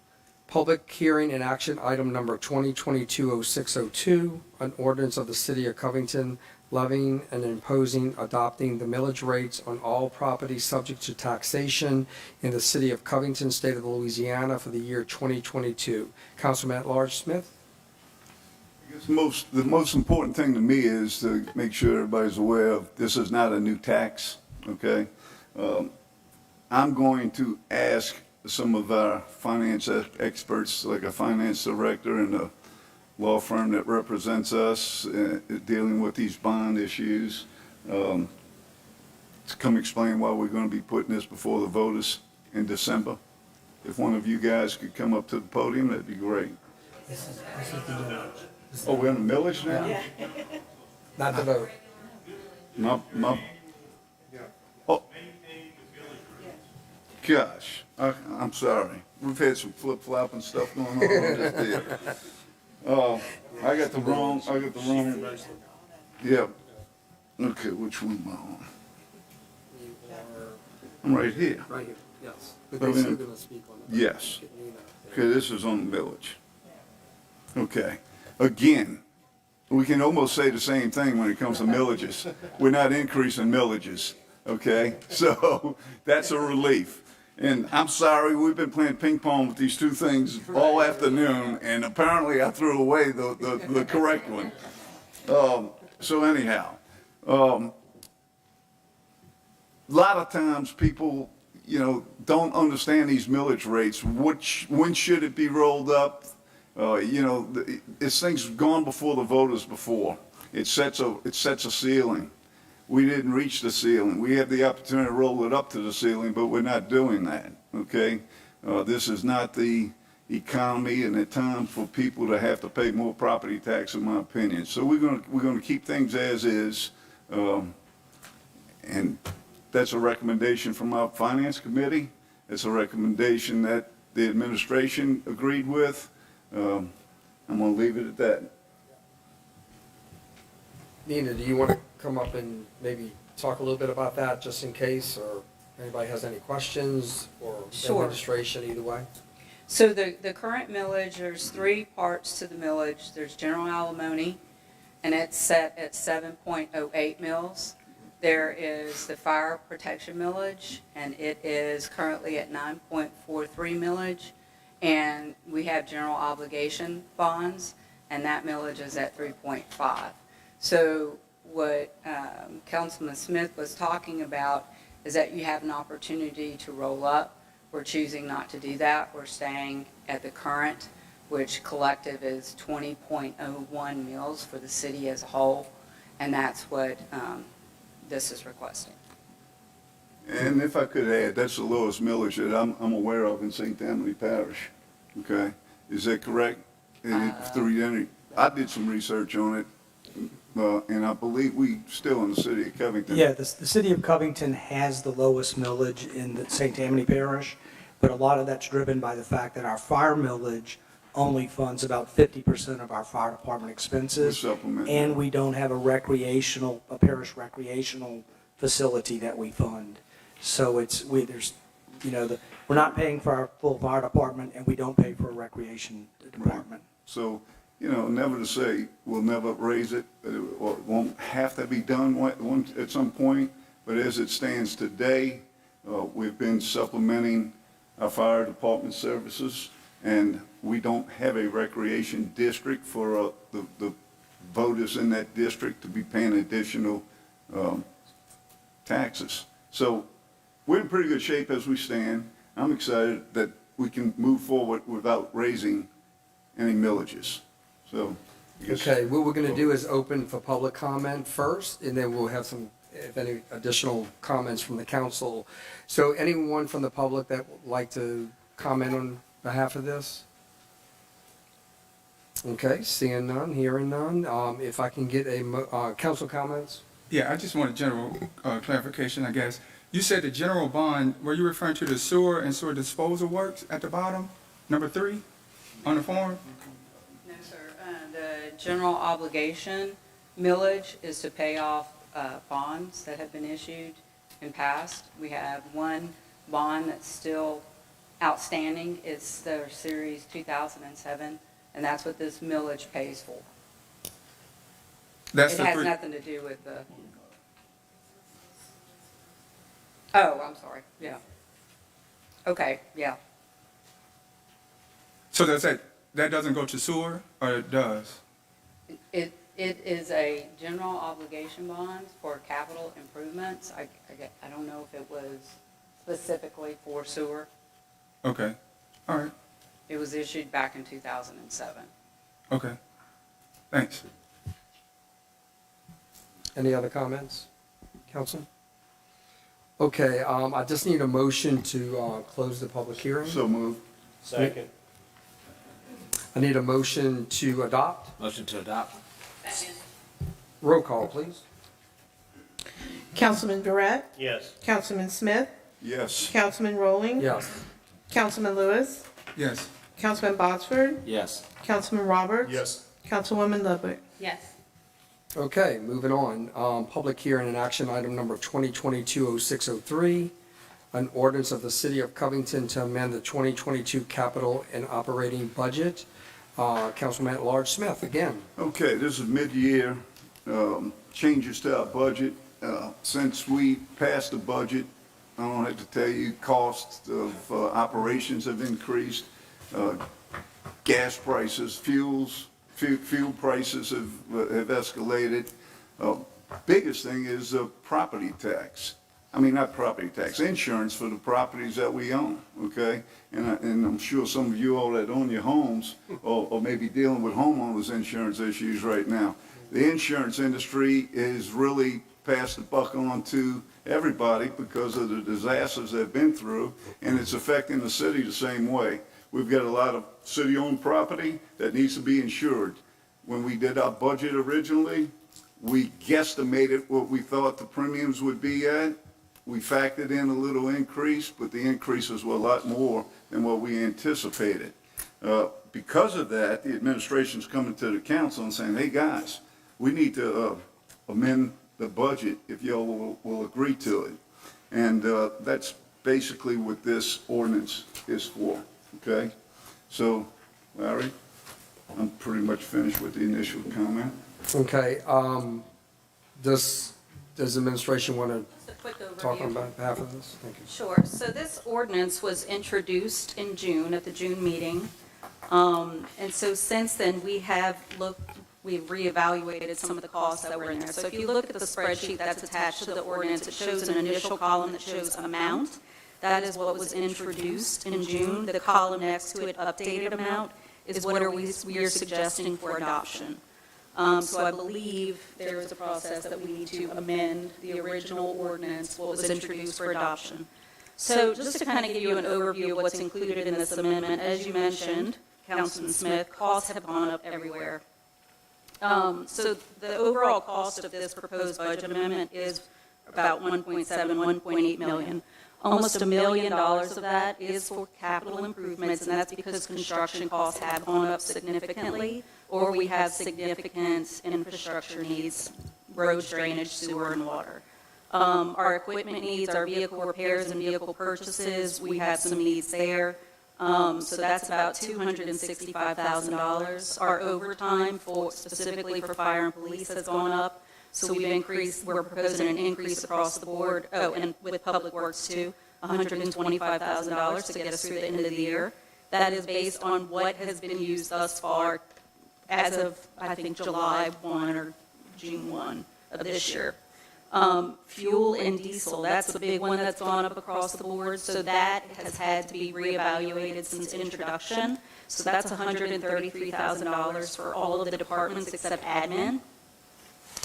Public hearing and action item number 2022-0602, an ordinance of the City of Covington levying and imposing, adopting the millage rates on all property subject to taxation in the City of Covington, State of Louisiana for the year 2022. Councilman at-large Smith? I guess the most important thing to me is to make sure everybody's aware of this is not a new tax, okay? I'm going to ask some of our finance experts, like a finance director and a law firm that represents us dealing with these bond issues, to come explain why we're going to be putting this before the voters in December. If one of you guys could come up to the podium, that'd be great. Oh, we're on the millage now? Not to vote. my, oh, gosh, I'm sorry. We've had some flip-flop and stuff going on this deal. I got the wrong, yeah. Okay, which one am I on? I'm right here. Right here, yes. But But they're still then- going to speak on it. Yes. Okay, this is on the village. Okay, again, we can almost say the same thing when it comes to millages. We're not increasing millages, okay? So that's a relief. And I'm sorry, we've been playing ping pong with these two things all afternoon, and apparently I threw away the correct one. So anyhow, a lot of times people, don't understand these millage rates. When should it be rolled up? This thing's gone before the voters before. It sets a ceiling. We didn't reach the ceiling. We have the opportunity to roll it up to the ceiling, but we're not doing that, okay? This is not the economy, and at times for people to have to pay more property tax, in my opinion. So we're gonna keep things as is, and that's a recommendation from our finance committee. It's a recommendation that the administration agreed with. I'm gonna leave it at that. Nina, do you want to come up and maybe talk a little bit about that, just in case, or anybody has any questions, or Sure. administration, either way? So the current millage, there's three parts to the millage. There's general alimony, and it's set at 7.08 mils. There is the fire protection millage, and it is currently at 9.43 millage. And we have general obligation bonds, and that millage is at 3.5. So what Councilman Smith was talking about is that you have an opportunity to roll up. We're choosing not to do that. We're staying at the current, which collective is 20.01 mils for the city as a whole, and that's what this is requesting. And if I could add, that's the lowest millage that I'm aware of in St. Tammany Parish, okay? Is that correct? I did some research on it, and I believe we still in the city of Covington. Yeah, the city of Covington has the lowest millage in the St. Tammany Parish, but a lot of that's driven by the fact that our fire millage only funds about 50% of our fire department expenses. We supplement And that. we don't have a parish recreational facility that we fund. So we're not paying for our full fire department, and we don't pay for a recreation department. So, never to say we'll never raise it, or it won't have to be done at some point, but as it stands today, we've been supplementing our fire department services, and we don't have a recreation district for the voters in that district to be paying additional taxes. So we're in pretty good shape as we stand. I'm excited that we can move forward without raising any millages. So, I guess- Okay, what we're going to do is open for public comment first, and then we'll have some, if any, additional comments from the council. So anyone from the public that would like to comment on behalf of this? Okay, seeing none, hearing none. If I can get council comments? Yeah, I just want a general clarification, I guess. You said the general bond, were you referring to the sewer and sewer disposal works at the bottom, number 3 on the form? No, sir. The general obligation millage is to pay off bonds that have been issued and passed. We have one bond that's still outstanding. It's the Series 2007, and that's what this millage pays for. That's It the has 3. nothing to do with the... Oh, I'm sorry, yeah. Okay, yeah. So that doesn't go to sewer, or it does? It is a general obligation bond for capital improvements. I don't know if it was specifically for sewer. Okay, all right, It was issued back in 2007. okay, thanks. Any other comments, council? Okay, I just need a motion to close the public hearing. So moved. Second. I need a motion to adopt. Motion to adopt? Roll call, please. Councilman Durrett, Yes. Councilman Smith, Yes. Councilman Rowling, Yes. Councilman Lewis, Yes. Councilman Botsford, Yes. Councilman Roberts, Yes. Councilwoman Ludwig. Yes. Okay, moving on. Public hearing and action item number 2022-0603, an ordinance of the City of Covington to amend the 2022 capital and operating budget. Councilman at Large Smith, again. Okay, this is mid-year, changes to our budget. Since we passed the budget, I don't have to tell you, costs of operations have increased. Gas prices, fuel prices have escalated. Biggest thing is property tax. I mean, not property tax, insurance for the properties that we own, okay? And I'm sure some of you all that own your homes or maybe dealing with homeowners insurance issues right now. The insurance industry is really passed the buck on to everybody because of the disasters they've been through, and it's affecting the city the same way. We've got a lot of city-owned property that needs to be insured. When we did our budget originally, we guesstimated what we thought the premiums would be at. We factored in a little increase, but the increases were a lot more than what we anticipated. Because of that, the administration's coming to the council and saying, hey, guys, we need to amend the budget if y'all will agree to it. And that's basically what this ordinance is for, okay? So, Larry, I'm pretty much finished with the initial comment. Okay, does administration want to Just a quick talk on overview. behalf of this? Thank you. Sure. So this ordinance was introduced in June, at the June meeting. And so since then, we've reevaluated some of the costs that were in there. So if you look at the spreadsheet that's attached to the ordinance, it shows an initial column that shows amount. That is what was introduced in June. The column next to it, updated amount, is what we are suggesting for adoption. So I believe there is a process that we need to amend the original ordinance, what was introduced for adoption. So just to kind of give you an overview of what's included in this amendment, as you mentioned, Councilman Smith, costs have gone up everywhere. So the overall cost of this proposed budget amendment is about $1.7, $1.8 million. Almost $1 million of that is for capital improvements, and that's because construction costs have gone up significantly, or we have significant infrastructure needs, roads, drainage, sewer, and water. Our equipment needs, our vehicle repairs and vehicle purchases, we have some needs there. So that's about $265,000. Our overtime specifically for fire and police has gone up. So we're proposing an increase across the board, and with Public Works too, $125,000 to get us through the end of the year. That is based on what has been used thus far as of, I think, July 1 or June 1 of this year. Fuel and diesel, that's the big one that's gone up across the board, so that has had to be reevaluated since introduction. So that's $133,000 for all of the departments except admin.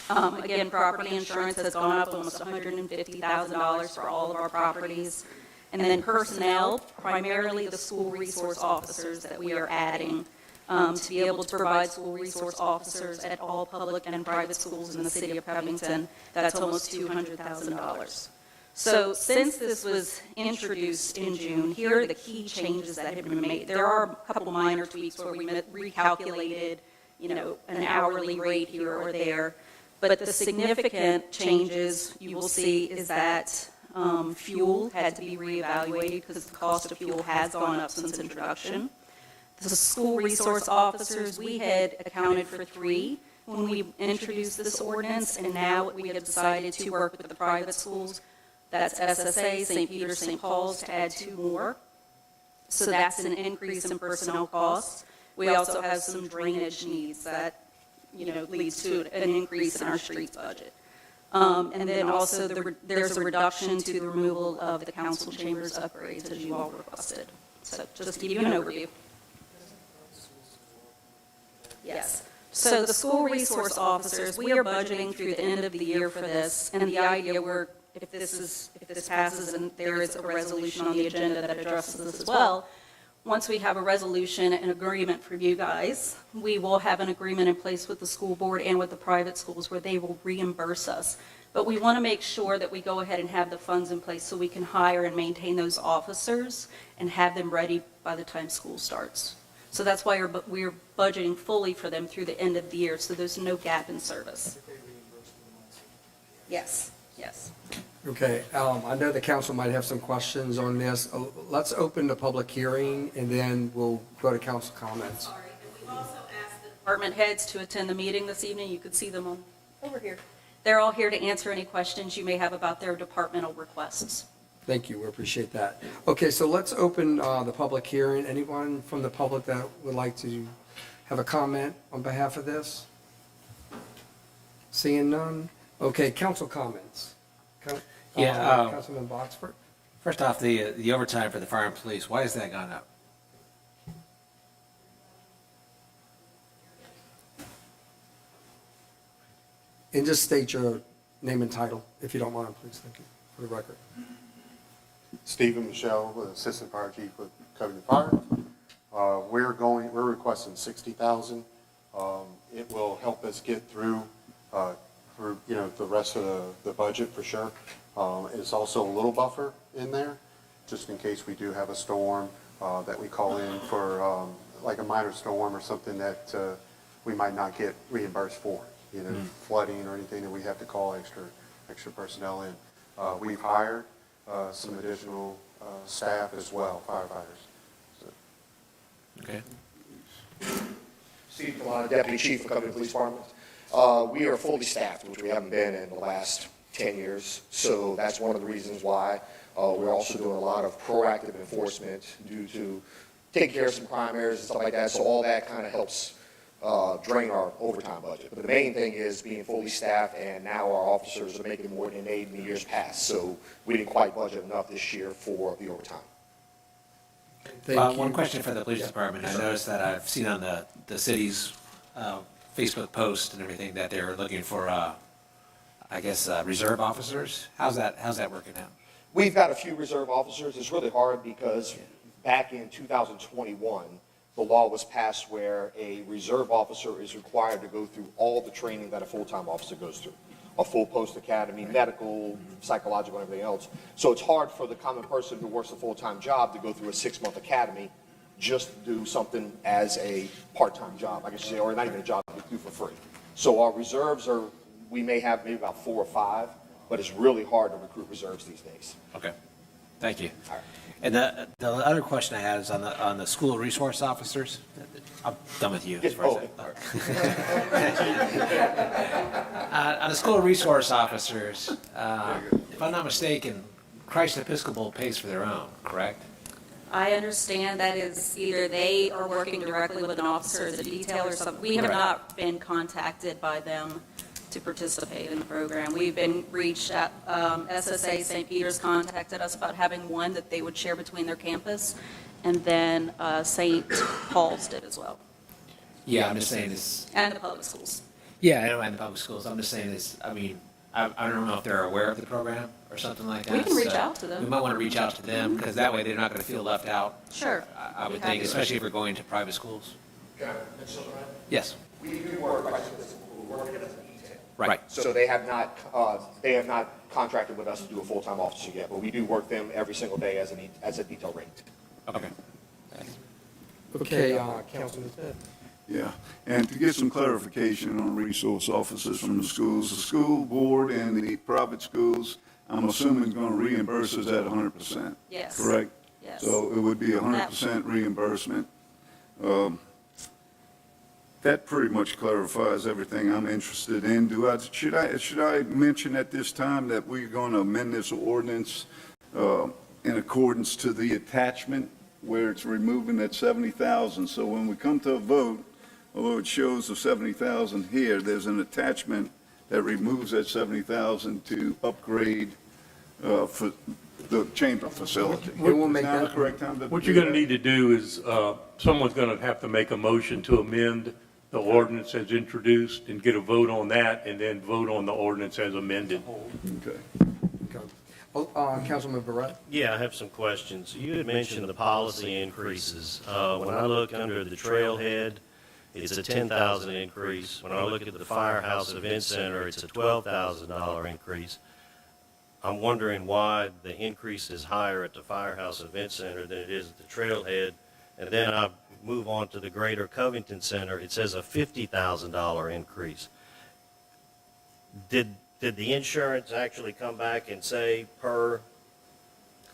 Again, property insurance has gone up almost $150,000 for all of our properties. And then personnel, primarily the school resource officers that we are adding to be able to provide school resource officers at all public and private schools in the city of Covington. That's almost $200,000. So since this was introduced in June, here are the key changes that have been made. There are a couple minor tweaks where we recalculated, an hourly rate here or there. But the significant changes you will see is that fuel had to be reevaluated because the cost of fuel has gone up since introduction. The school resource officers, we had accounted for 3 when we introduced this ordinance, and now we have decided to work with the private schools. That's SSA, St. Peter's, St. Paul's, to add 2 more. So that's an increase in personnel costs. We also have some drainage needs that leads to an increase in our streets budget. And then also there's a reduction to the removal of the council chambers upgrades as you all requested. So just to give you an overview. Yes. So the school resource officers, we are budgeting through the end of the year for this, and the idea if this passes and there is a resolution on the agenda that addresses this as well, once we have a resolution and agreement for you guys, we will have an agreement in place with the school board and with the private schools where they will reimburse us. But we want to make sure that we go ahead and have the funds in place so we can hire and maintain those officers and have them ready by the time school starts. So that's why we're budgeting fully for them through the end of the year, so there's no gap in service. Yes, yes. Okay, I know the council might have some questions on this. Let's open the public hearing, and then we'll go to council comments. Sorry, and we've also asked the department heads to attend the meeting this evening. You could see them on over here. They're all here to answer any questions you may have about their departmental requests. Thank you, we appreciate that. Okay, so let's open the public hearing. Anyone from the public that would like to have a comment on behalf of this? Seeing none? Okay, council comments. Councilman Botsford? First off, the overtime for the fire and police, why has that gone up? And just state your name and title, if you don't mind, please. Thank you, for the record. Stephen Michelle, Assistant Fire Chief with Covington Fire. We're requesting $60,000. It will help us get through the rest of the budget for sure. It's also a little buffer in there, just in case we do have a storm that we call in for, like a minor storm or something that we might not get reimbursed for, flooding or anything that we have to call extra personnel in. We've hired some additional staff as well, firefighters. Okay. Steve Delano, Deputy Chief of Covington Police Department. We are fully staffed, which we haven't been in the last 10 years. So that's one of the reasons why we're also doing a lot of proactive enforcement due to taking care of some crime areas and stuff like that. So all that kind of helps drain our overtime budget. But the main thing is being fully staffed, and now our officers are making more than they made in the years past. So we didn't quite budget enough this year for the overtime. One question for the police department. I noticed that I've seen on the city's Facebook post and everything that they're looking for, reserve officers. How's that working out? We've got a few reserve officers. It's really hard because back in 2021, the law was passed where a reserve officer is required to go through all the training that a full-time officer goes through. A full post academy, medical, psychological, and everything else. So it's hard for the common person who works a full-time job to go through a 6-month academy just to do something as a part-time job, I guess you say, or not even a job we do for free. So our reserves we may have maybe about 4 or 5, but it's really hard to recruit reserves these days. Okay, thank you. All right. And the other question I had is on the school resource officers. I'm done with you. As far as on the school resource officers, if I'm not mistaken, Christ Episcopal pays for their own, correct? I understand that is either they are working directly with an officer as a detail or something. We have not been contacted by them to participate in the program. We've been reached at, SSA St. Peter's contacted us about having one that they would share between their campus, and then St. Paul's did as well. Yeah, I'm just saying this. And the public schools. Yeah, I know, and the public schools. I'm just saying this, I mean, I don't know if they're aware of the program or something like that. We can reach out to them. We might want to reach out to them, because that way they're not going to feel left out. Sure. I would think, especially if we're going to private schools. Yes. We do work with work as a detail. Right. So they have not contracted with us to do a full-time officer yet, but we do work them every single day as a detail rate. Okay. Okay, Councilman Smith. Yeah, and to get some clarification on resource officers from the schools, the school board and the private schools, I'm assuming is going to reimburse us at 100%. Yes. Correct? Yes. So it would be 100% reimbursement. That pretty much clarifies everything I'm interested in. Should I mention at this time that we're going to amend this ordinance in accordance to the attachment where it's removing that 70,000? So when we come to a vote, although it shows the 70,000 here, there's an attachment that removes that 70,000 to upgrade for the chamber facility. We'll make Now that the correct time to What do you're going to that? need to do is, someone's going to have to make a motion to amend the ordinance as introduced and get a vote on that, and then vote on the ordinance as amended. Okay. Councilman Barrett? Yeah, I have some questions. You had mentioned the policy increases. When I look under the trailhead, it's a $10,000 increase. When I look at the Firehouse Event Center, it's a $12,000 increase. I'm wondering why the increase is higher at the Firehouse Event Center than it is at the Trailhead. And then I move on to the Greater Covington Center. It says a $50,000 increase. Did the insurance actually come back and say per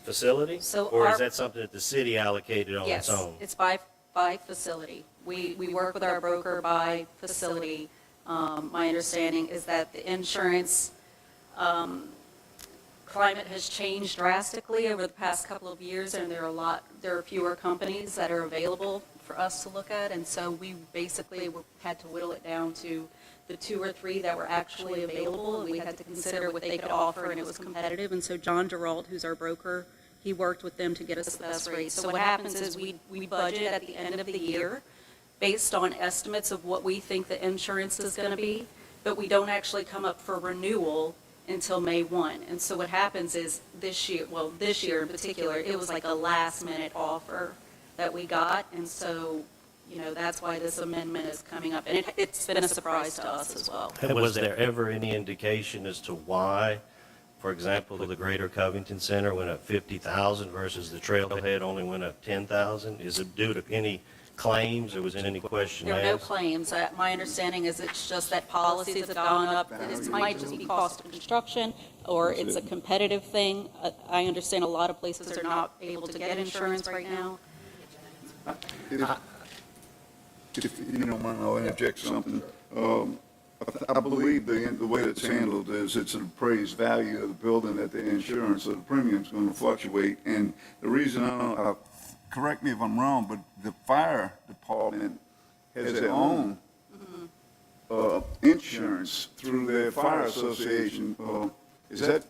facility? So Or is our- that something that the city allocated on its own? Yes, it's by facility. We work with our broker by facility. My understanding is that the insurance climate has changed drastically over the past couple of years, and there are fewer companies that are available for us to look at, and so we basically had to whittle it down to the 2 or 3 that were actually available, and we had to consider what they could offer, and it was competitive. And so John Gerald, who's our broker, he worked with them to get us the best rates. So what happens is we budget at the end of the year based on estimates of what we think the insurance is going to be, but we don't actually come up for renewal until May 1. And so what happens is this year in particular, it was like a last-minute offer that we got, and so, that's why this amendment is coming up. And it's been a surprise to us as well. And was there ever any indication as to why, for example, the Greater Covington Center went up $50,000 versus the Trailhead only went up $10,000? Is it due to any claims, or was it any question There are no asked? claims. My understanding is it's just that policies have gone up. It might just be cost of construction, or it's a competitive thing. I understand a lot of places are not able to get insurance right now. If you don't mind, I'll interject something. I believe the way it's handled is it's an appraised value of the building at the insurance, so the premium's going to fluctuate. And the reason correct me if I'm wrong, but the fire department has their own insurance through their fire association. Is that?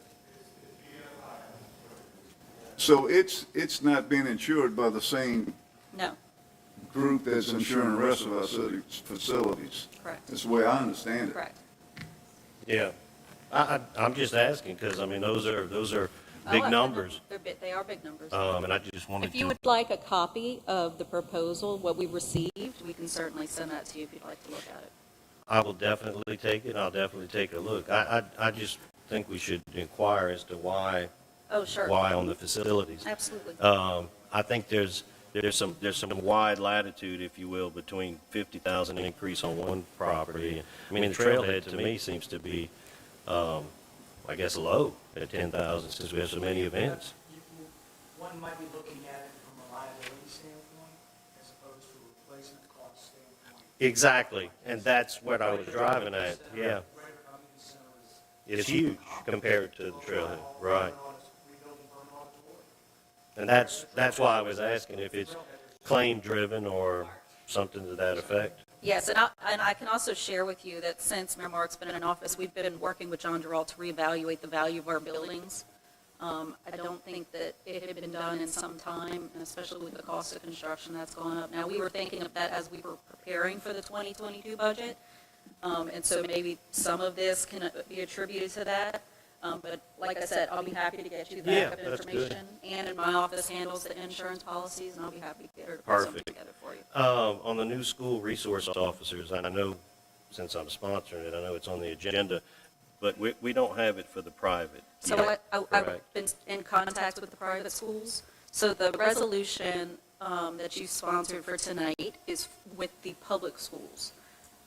So it's not being insured by the same No, group that's insuring the rest of our city facilities. correct. That's the way I understand it. Correct. Yeah. I'm just asking, because, those are big Oh, numbers. They are big numbers. And I just wanted If you to, would like a copy of the proposal, what we received, we can certainly send that to you if you'd like to look at it. I will definitely take it. I'll definitely take a look. I just think we should inquire as to why Oh, sure. on the facilities. Absolutely. I think there's some wide latitude, if you will, between 50,000 increase on one property. The Trailhead to me seems to be, I guess, low at 10,000 since we have so many events. One might be looking at it from a liability standpoint as opposed to a replacement cost standpoint. Exactly, and that's what I was driving at. Yeah, it's huge compared to the Trailhead, right? And that's why I was asking if it's claim driven or something to that effect. Yes, and I can also share with you that since Mayor Mark's been in office, we've been working with John Gerald to reevaluate the value of our buildings. I don't think that it had been done in some time, and especially with the cost of construction that's gone up. Now, we were thinking of that as we were preparing for the 2022 budget, and so maybe some of this can be attributed to that. But like I said, I'll be happy to get you the backup Yeah, that's good. information. And in my office handles the insurance policies, and I'll be happy to get her to put something Perfect. together for you. On the new school resource officers, I know, since I'm sponsoring it, I know it's on the agenda, but we don't have it for the private. So yet, I've correct? been in contact with the private schools. So the resolution that you sponsored for tonight is with the public schools.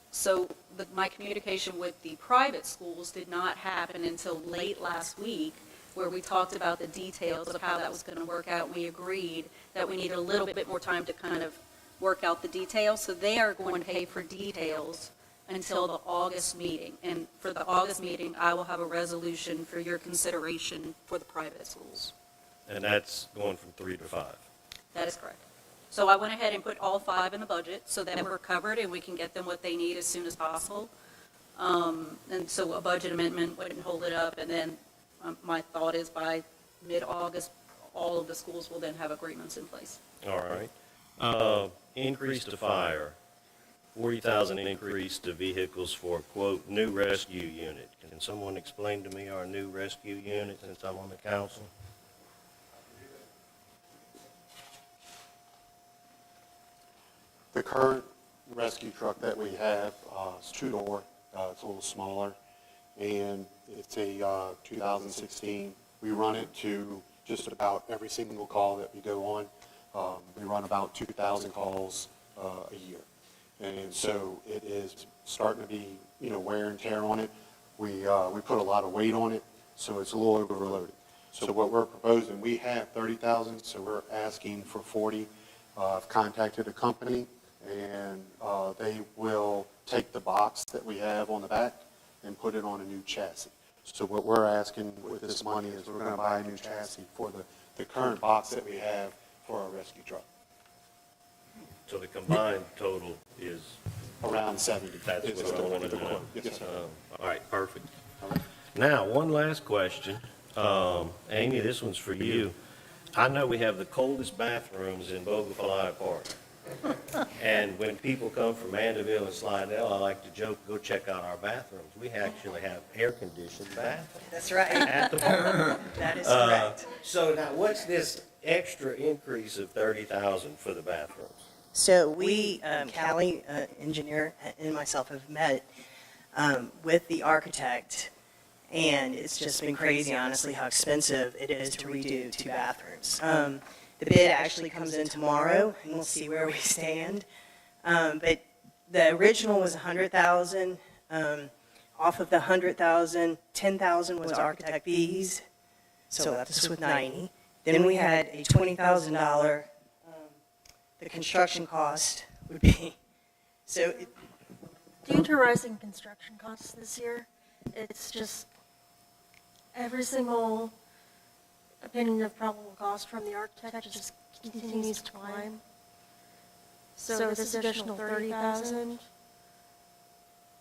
So my communication with the private schools did not happen until late last week, where we talked about the details of how that was going to work out. We agreed that we needed a little bit more time to kind of work out the details. So they are going to pay for details until the August meeting. And for the August meeting, I will have a resolution for your consideration for the private schools. And that's going from 3 to 5. That is correct. So I went ahead and put all 5 in the budget so that we're covered and we can get them what they need as soon as possible. And so a budget amendment wouldn't hold it up. And then my thought is by mid-August, all of the schools will then have agreements in place. All right. Increase to fire, 40,000 increase to vehicles for, quote, new rescue unit. Can someone explain to me our new rescue unit since I'm on the council? The current rescue truck that we have. It's two-door, it's a little smaller, and it's a 2016. We run it to just about every single call that we go on. We run about 2,000 calls a year. And so it is starting to be, wear and tear on it. We put a lot of weight on it, so it's a little overloaded. So what we're proposing, we have 30,000, so we're asking for 40. I've contacted a company, and they will take the box that we have on the back and put it on a new chassis. So what we're asking with this money is we're going to buy a new chassis for the current box that we have for our rescue truck. So the combined total is? Around 70. That's what I wanted to know. Yes, sir. All right, perfect. Now, one last question. Amy, this one's for you. I know we have the coldest bathrooms in Bogafly Park. And when people come from Mandeville and Slidell, I like to joke, go check out our bathrooms. We actually have air-conditioned bathrooms. That's right. At the park. That is correct. So now, what's this extra increase of 30,000 for the bathrooms? So we, Callie, engineer, and myself have met with the architect, and it's just been crazy, honestly, how expensive it is to redo 2 bathrooms. The bid actually comes in tomorrow, and we'll see where we stand. But the original was 100,000. Off of the 100,000, 10,000 was architect fees, so left us with 90. Then we had a $20,000. The construction cost would be, so Due to rising construction costs this year, it's just every single opinion of probable cost from the architect just continues to climb. So this additional 30,000,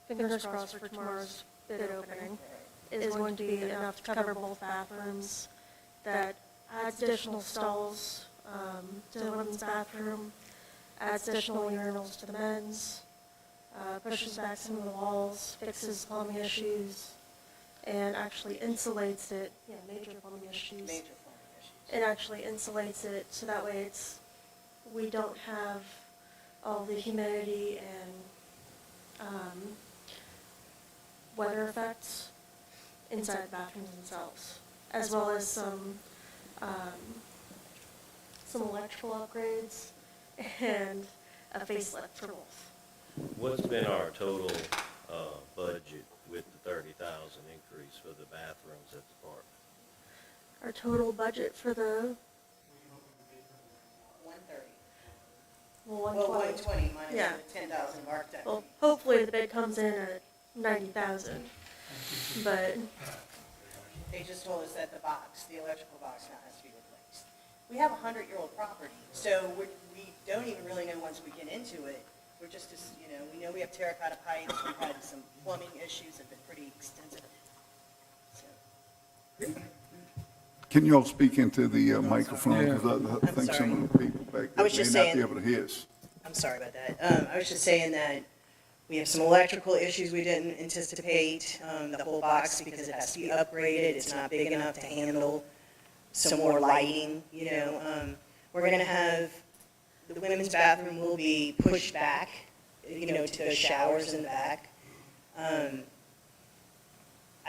fingers crossed for tomorrow's bid opening, is going to be enough to cover both bathrooms. That adds additional stalls to the women's bathroom, adds additional urinals to the men's, pushes back some of the walls, fixes plumbing issues, and actually insulates it, major plumbing issues. It actually insulates it so that way we don't have all the humidity and weather effects inside the bathrooms themselves, as well as some electrical upgrades and a facelift for both. What's been our total budget with the 30,000 increase for the bathrooms at the park? Our total budget for the 130. Well, 120 minus Yeah. the 10,000 of architect. Well, hopefully the bid comes in at 90,000, but They just told us that the electrical box now has to be replaced. We have a 100-year-old property, so we don't even really know once we get into it. We're just, we know we have terracotta pipes, we've had some plumbing issues that have been pretty extensive. So. Can you all speak into the microphone? Because I think sorry. some of the people back I there was may just not be saying- able to hear us. I'm sorry about that. I was just saying that we have some electrical issues we didn't anticipate, the whole box, because it has to be upgraded. It's not big enough to handle some more lighting, We're going to have, the women's bathroom will be pushed back, to those showers in the back. I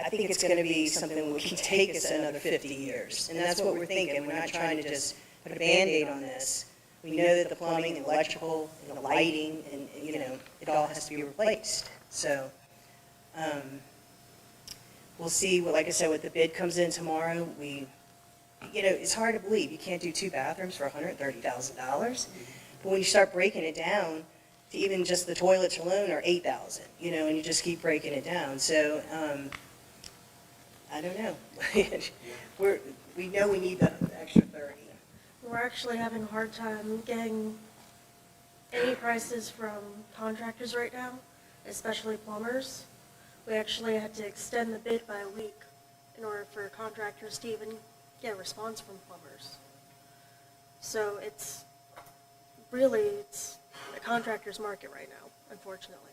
think it's going to be something that can take us another 50 years. And that's what we're thinking. We're not trying to just put a Band-Aid on this. We know that the plumbing, the electrical, and the lighting, and, it all has to be replaced. So, we'll see, like I said, what the bid comes in tomorrow. It's hard to believe. You can't do 2 bathrooms for $130,000. But when you start breaking it down, to even just the toilets alone are $8,000, and you just keep breaking it down. So, I don't know. We know we need the extra 30. we're actually having a hard time getting any prices from contractors right now, especially plumbers. We actually had to extend the bid by a week in order for contractors to even get a response from plumbers. So it's a contractor's market right now, unfortunately.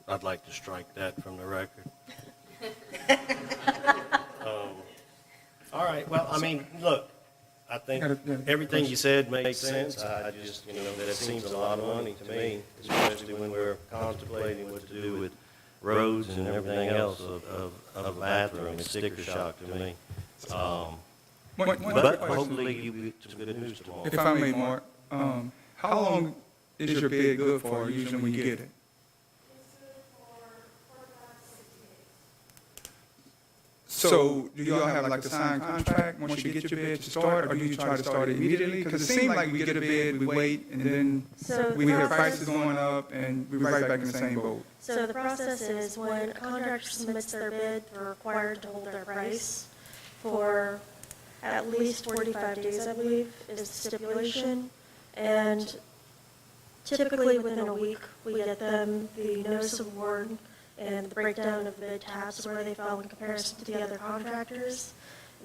I'd like to strike that from the record. All right, well, look, I think everything you said makes sense. I just, that seems a lot of money to me, especially when we're contemplating what to do with roads and everything else of a bathroom. It's sticker shock to me. But hopefully you get some good news tomorrow. If I may, Mark, how long is your bid good for usually when you get it? So do y'all have like a signed contract once you get your bid to start, or do you try to start it immediately? Because it seems like we get a bid, we wait, and then we hear prices going up, and we're right back in the same boat. So the process is when a contractor submits their bid, they're required to hold their price for at least 45 days, I believe, is the stipulation. And typically within a week, we get them the notice of award and the breakdown of the bid tabs where they fell in comparison to the other contractors.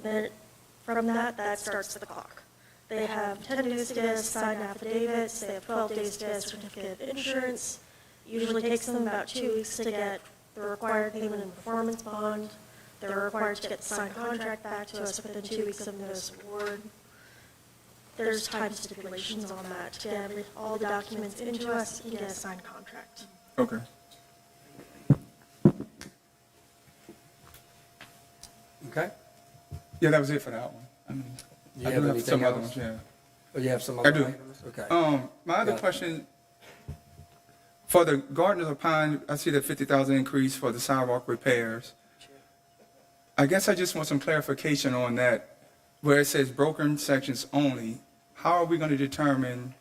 Then from that starts the clock. They have 10 days to get us signed affidavits, they have 12 days to get a certificate of insurance. Usually takes them about 2 weeks to get the required payment and performance bond. They're required to get the signed contract back to us within 2 weeks of notice of award. There's time stipulations on that to get all the documents into us and get a signed contract. Okay. Okay? Yeah, that was it for that one. You I have do have anything some other else? ones, yeah. Oh, you have some I other do. items? Okay. My other Yeah. question, for the Gardens of Pine, I see the 50,000 increase for the sidewalk repairs. I guess I just want some clarification on that, where it says broken sections only. How are we going to determine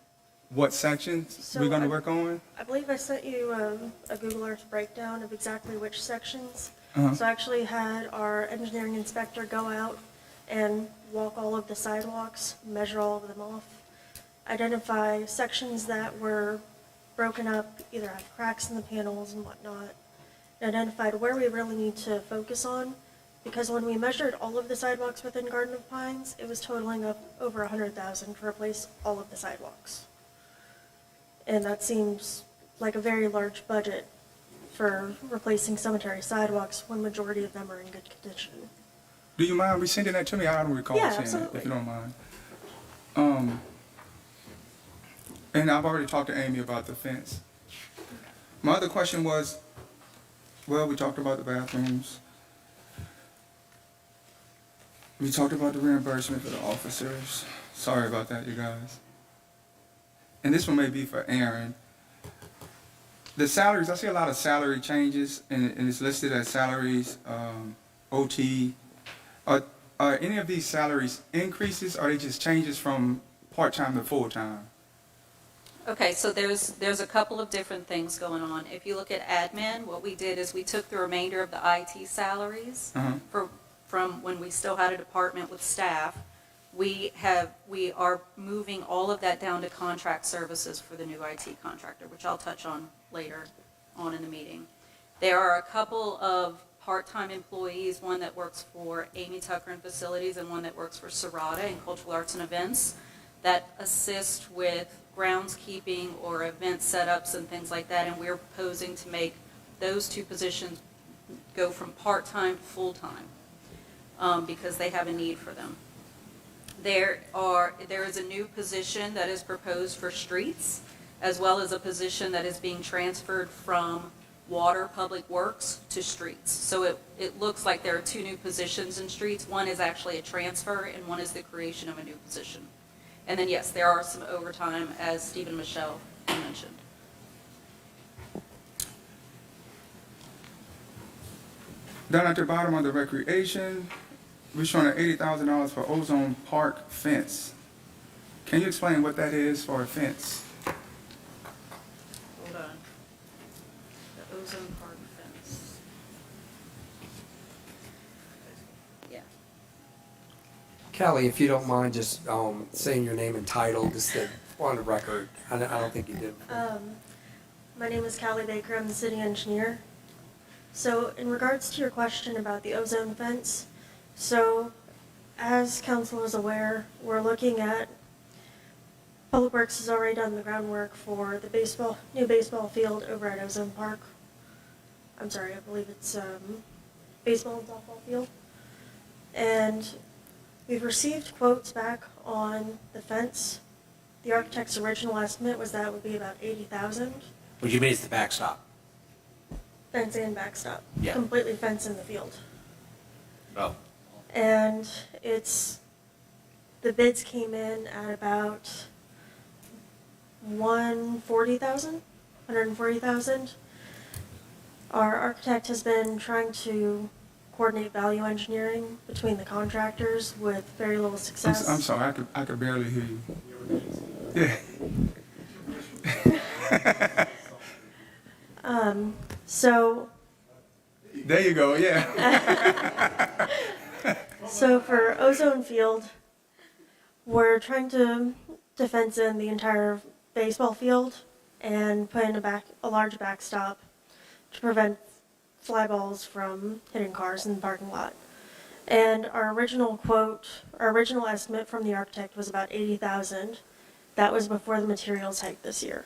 what sections we're going to work on? I believe I sent you a Google Earth breakdown of exactly which sections. Uh-huh. So I actually had our engineering inspector go out and walk all of the sidewalks, measure all of them off, identify sections that were broken up, either had cracks in the panels and whatnot, and identified where we really need to focus on. Because when we measured all of the sidewalks within Garden of Pines, it was totaling up over $100,000 to replace all of the sidewalks. And that seems like a very large budget for replacing cemetery sidewalks when majority of them are in good condition. Do you mind resending that to me? I don't recall Yeah, seeing absolutely. it, if you don't mind. And I've already talked to Amy about the fence. My other question was, well, we talked about the bathrooms. We talked about the reimbursement for the officers. Sorry about that, you guys. And this one may be for Aaron. The salaries, I see a lot of salary changes, and it's listed as salaries, OT. Are any of these salaries increases, or are they just changes from part-time to full-time? Okay, so there's a couple of different things going on. If you look at admin, what we did is we took the remainder of the IT salaries from when we still had a department with staff. We are moving all of that down to contract services for the new IT contractor, which I'll touch on later on in the meeting. There are a couple of part-time employees, one that works for Amy Tucker in Facilities and one that works for Serrata in Cultural Arts and Events, that assist with groundskeeping or event setups and things like that, and we're proposing to make those two positions go from part-time to full-time because they have a need for them. There is a new position that is proposed for streets, as well as a position that is being transferred from water, public works to streets. So it looks like there are two new positions in streets. One is actually a transfer, and one is the creation of a new position. And then, yes, there are some overtime, as Steve and Michelle mentioned. Down at the bottom of the recreation, we're showing $80,000 for Ozone Park fence. Can you explain what that is for a fence? Hold on. The Ozone Park fence. Yeah. Kelly, if you don't mind just saying your name and title, just on the record. I don't think you did. My name is Callie Baker, I'm the city engineer. So in regards to your question about the ozone fence, so as council is aware, we're looking at, Public Works has already done the groundwork for the new baseball field over at Ozone Park. I'm sorry, I believe it's baseball and softball field. And We've received quotes back on the fence. The architect's original estimate was that it would be about 80,000. What you mean it's the backstop? Fence and backstop. Yeah. Completely fence in the field. Oh. And the bids came in at about 140,000. Our architect has been trying to coordinate value engineering between the contractors with very little success. I'm sorry, I could barely hear you. Yeah. So There you go, yeah. So for Ozone Field, we're trying to fence in the entire baseball field and put in a large backstop to prevent fly balls from hitting cars in the parking lot. And our original estimate from the architect was about 80,000. That was before the materials hike this year.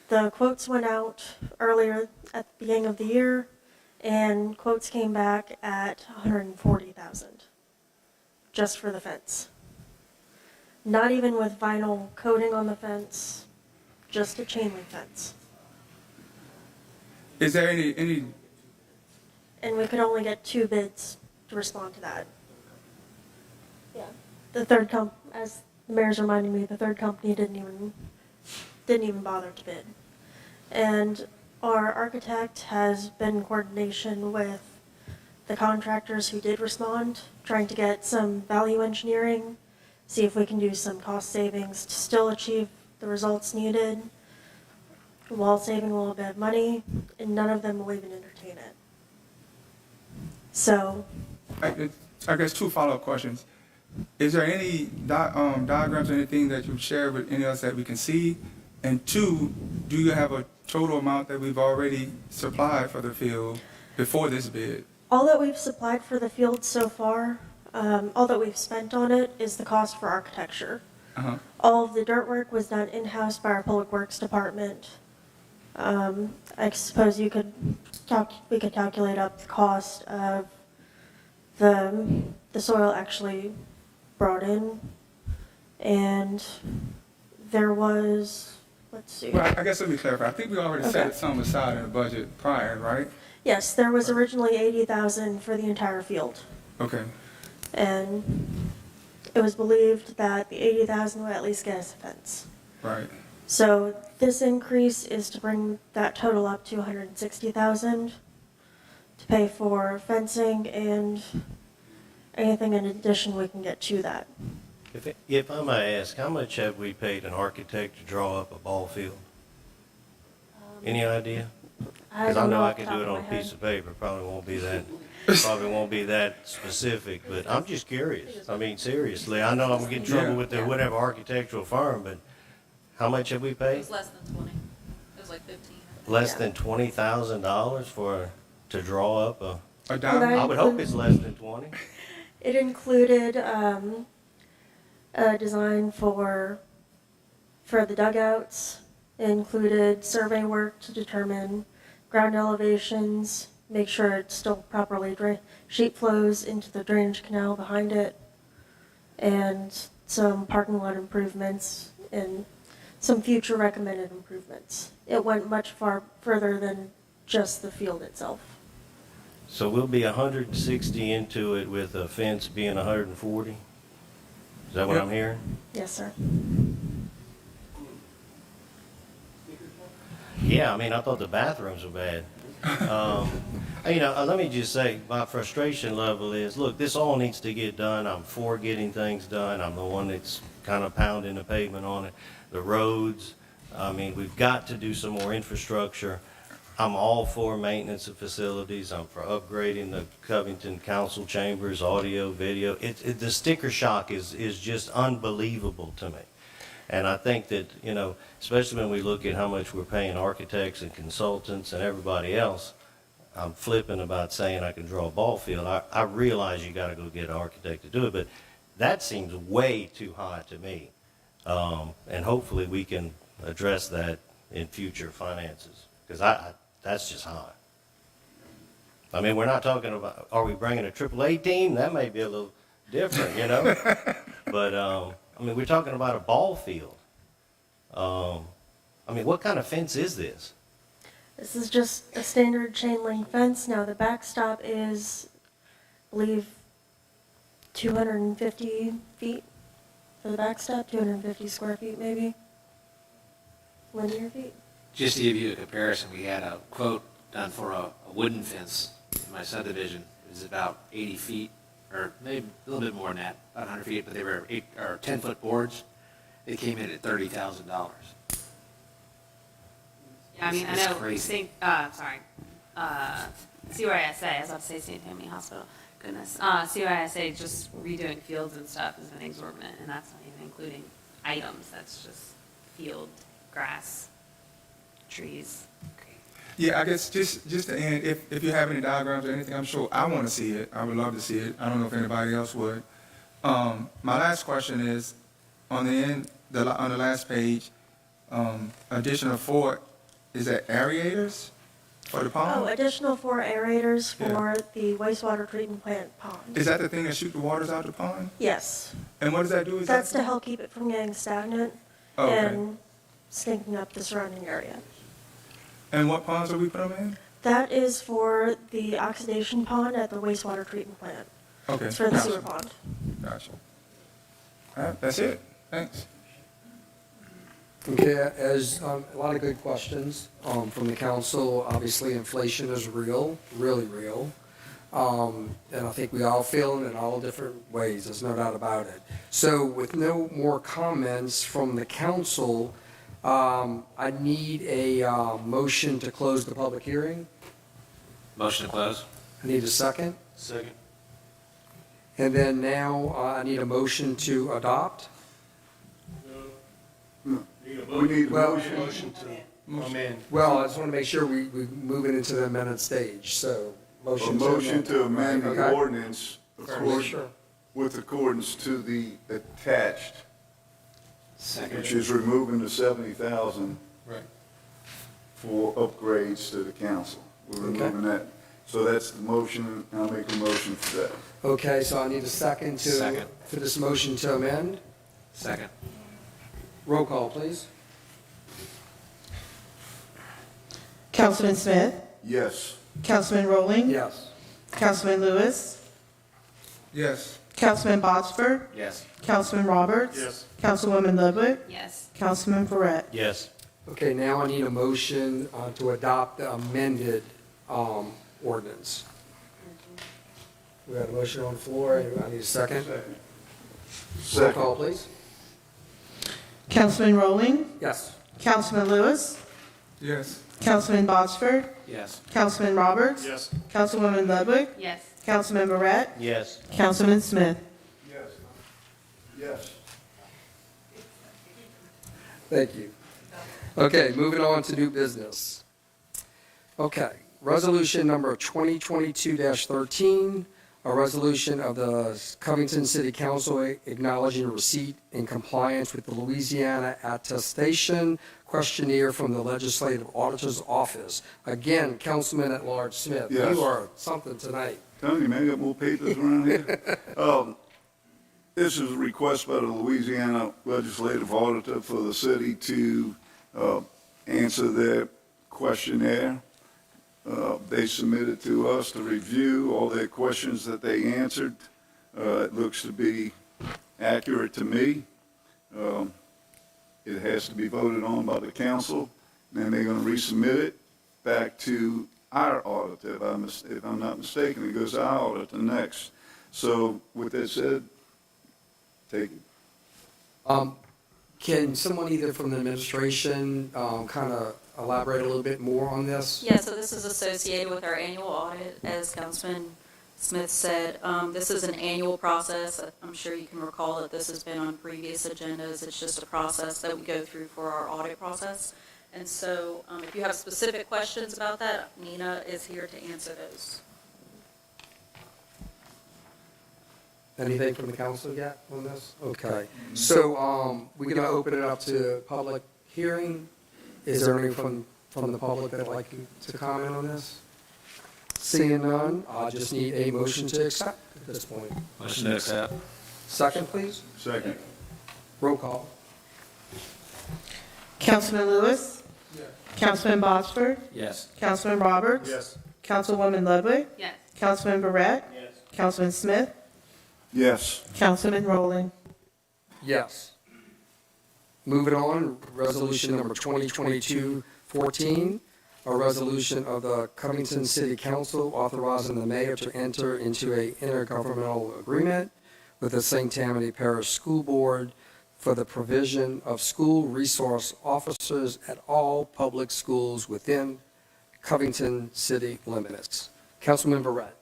The quotes went out earlier at the beginning of the year, and quotes came back at 140,000 just for the fence. Not even with vinyl coating on the fence, just a chain link fence. Is there any, And we could only get 2 bids to respond to that. Yeah. The third as the mayor's reminding me, the third company didn't even bother to bid. And our architect has been in coordination with the contractors who did respond, trying to get some value engineering, see if we can do some cost savings to still achieve the results needed while saving a little bit of money, and none of them will even entertain it. So, I guess 2 follow-up questions. Is there any diagrams or anything that you've shared with any of us that we can see? And 2, do you have a total amount that we've already supplied for the field before this bid? all that we've supplied for the field so far, all that we've spent on it is the cost for architecture. Uh-huh. All of the dirt work was done in-house by our Public Works Department. I suppose we could calculate up the cost of the soil actually brought in, and there was, let's see. Well, I guess let me clarify. I think we already set some aside in the budget prior, right? Yes, there was originally 80,000 for the entire field, Okay. and it was believed that the 80,000 would at least get us a fence. Right. So this increase is to bring that total up to 160,000 to pay for fencing and anything in addition we can get to that. If I may ask, how much have we paid an architect to draw up a ball field? Any idea? Because I know I could do it on a piece of paper. Probably won't be that specific, but I'm just curious. I mean, seriously, I know I'm gonna get in trouble with the whatever architectural firm, but how much have we It paid? was less than 20. It was like 15. Less than $20,000 to draw up a. A diamond? I would hope it's less than 20. It included a design for the dugouts. It included survey work to determine ground elevations, make sure it's still properly sheet flows into the drainage canal behind it, and some parking lot improvements and some future recommended improvements. It went much further than just the field itself. So we'll be 160 into it with a fence being 140? Is that what I'm hearing? Yes, sir. Yeah, I mean, I thought the bathrooms were bad. Let me just say, my frustration level is, look, this all needs to get done. I'm for getting things done. I'm the one that's kind of pounding the pavement on it. The roads, I mean, we've got to do some more infrastructure. I'm all for maintenance of facilities. I'm for upgrading the Covington council chambers, audio, video. The sticker shock is just unbelievable to me. And I think that, especially when we look at how much we're paying architects and consultants and everybody else, I'm flippant about saying I can draw a ball field. I realize you got to go get an architect to do it, but that seems way too high to me. And hopefully we can address that in future finances, because that's just high. I mean, we're not talking about, are we bringing a AAA team? That may be a little different, you know? But, I mean, we're talking about a ball field. I mean, what kind of fence is this? This is just a standard chain link fence. Now, the backstop is, I believe, 250 feet for the backstop, 250 square feet maybe, linear feet. Just to give you a comparison, we had a quote done for a wooden fence in my subdivision. It was about 80 feet, or maybe a little bit more than that, about 100 feet, but they were 10-foot boards. They came in at $30,000. Yeah, I mean, I It's know, crazy. CYSA, I was about to say St. Tammany Hospital, goodness. CYSA just redoing fields and stuff is an exorbitant, and that's not even including items, that's just field, grass, trees. Yeah, I guess just to end, if you have any diagrams or anything, I'm sure I want to see it. I would love to see it. I don't know if anybody else would. My last question is, on the last page, additional 4, is that aerators for the pond? Oh, additional 4 aerators for the wastewater treatment plant pond. Is that the thing that shoot the waters out the pond? Yes. And what does that do exactly? That's to help keep it from getting stagnant Oh, okay. and stinking up the surrounding area. And what ponds are we putting them in? That is for the oxidation pond at the wastewater treatment plant. Okay. It's for the gotcha. sewer pond. Gotcha. All right, that's it. Thanks. Okay, as a lot of good questions from the council. Obviously, inflation is real, really real. And I think we all feel it in all different ways, there's no doubt about it. So with no more comments from the council, I need a motion to close the public hearing. Motion to close. I need a second. Second. And then now I need a motion to adopt. We need a Well, motion. to amend. Well, I just want to make sure we move it into the amended stage, so A motion motion to amend the Okay. ordinance Sure. with accordance to the attached, Second. which is removing the 70,000 Right. for upgrades to the council. We're Okay. removing that. So that's the motion, I'll make a motion for that. Okay, so I need a second Second. for this motion to amend. Second. Roll call, please. Councilman Smith, Yes. Councilman Rowling, Yes. Councilman Lewis, Yes. Councilman Botsford, Yes. Councilman Roberts. Yes. Councilwoman Ludwig, Yes. Councilman Verret. Yes. Okay, now I need a motion to adopt the amended ordinance. We got a motion on the floor, I need a second. Roll Second. call, please. Councilman Rowling, Yes. Councilman Lewis, Yes. Councilman Botsford, Yes. Councilman Roberts. Yes. Councilwoman Ludwig, Yes. Councilman Verret, Yes. Councilman Smith. Yes. Yes. Thank you. Okay, moving on to new business. Okay, resolution number 2022-13, a resolution of the Covington City Council acknowledging receipt in compliance with the Louisiana Attestation Questionnaire from the Legislative Auditor's Office. Again, Councilman at Large Smith, Yes. you are something tonight. Tony, man, I got more papers around here. This is a request by the Louisiana Legislative Auditor for the city to answer their questionnaire. They submitted to us to review all their questions that they answered. It looks to be accurate to me. It has to be voted on by the council, and then they're going to resubmit it back to our auditor. If I'm not mistaken, it goes to our auditor next. So with that said, take it. Can someone either from the administration kind of elaborate a little bit more on this? Yeah, so this is associated with our annual audit, as Councilman Smith said. This is an annual process. I'm sure you can recall that this has been on previous agendas. It's just a process that we go through for our audit process. And so if you have specific questions about that, Nina is here to answer those. Anything from the council yet on this? Okay. So we're going to open it up to public hearing. Is there anyone from the public that'd like to comment on this? Seeing none, I just need a motion to accept at this point. Motion to accept. Second, please. Second. Roll call. Councilman Lewis. Councilman Botsford. Yes. Councilman Roberts. Yes. Councilwoman Ludwig. Yes. Councilman Barrett. Councilman Smith. Yes. Councilman Rowland. Yes. Moving on, resolution number 2022-14, a resolution of the Covington City Council authorizing the mayor to enter into a intergovernmental agreement with the St. Tammany Parish School Board for the provision of school resource officers at all public schools within Covington city limits. Councilman Barrett.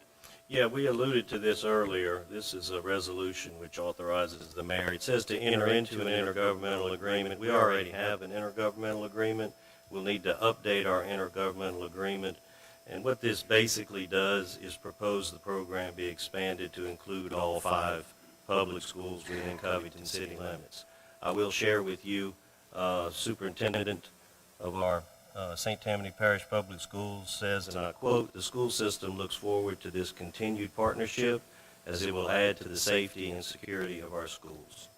Yeah, we alluded to this earlier. This is a resolution which authorizes the mayor. It says to enter into an intergovernmental agreement. We already have an intergovernmental agreement. We'll need to update our intergovernmental agreement. And what this basically does is propose the program be expanded to include all 5 public schools within Covington city limits. I will share with you, Superintendent of our St. Tammany Parish Public Schools says, and I quote, "The school system looks forward to this continued partnership as it will add to the safety and security of our schools."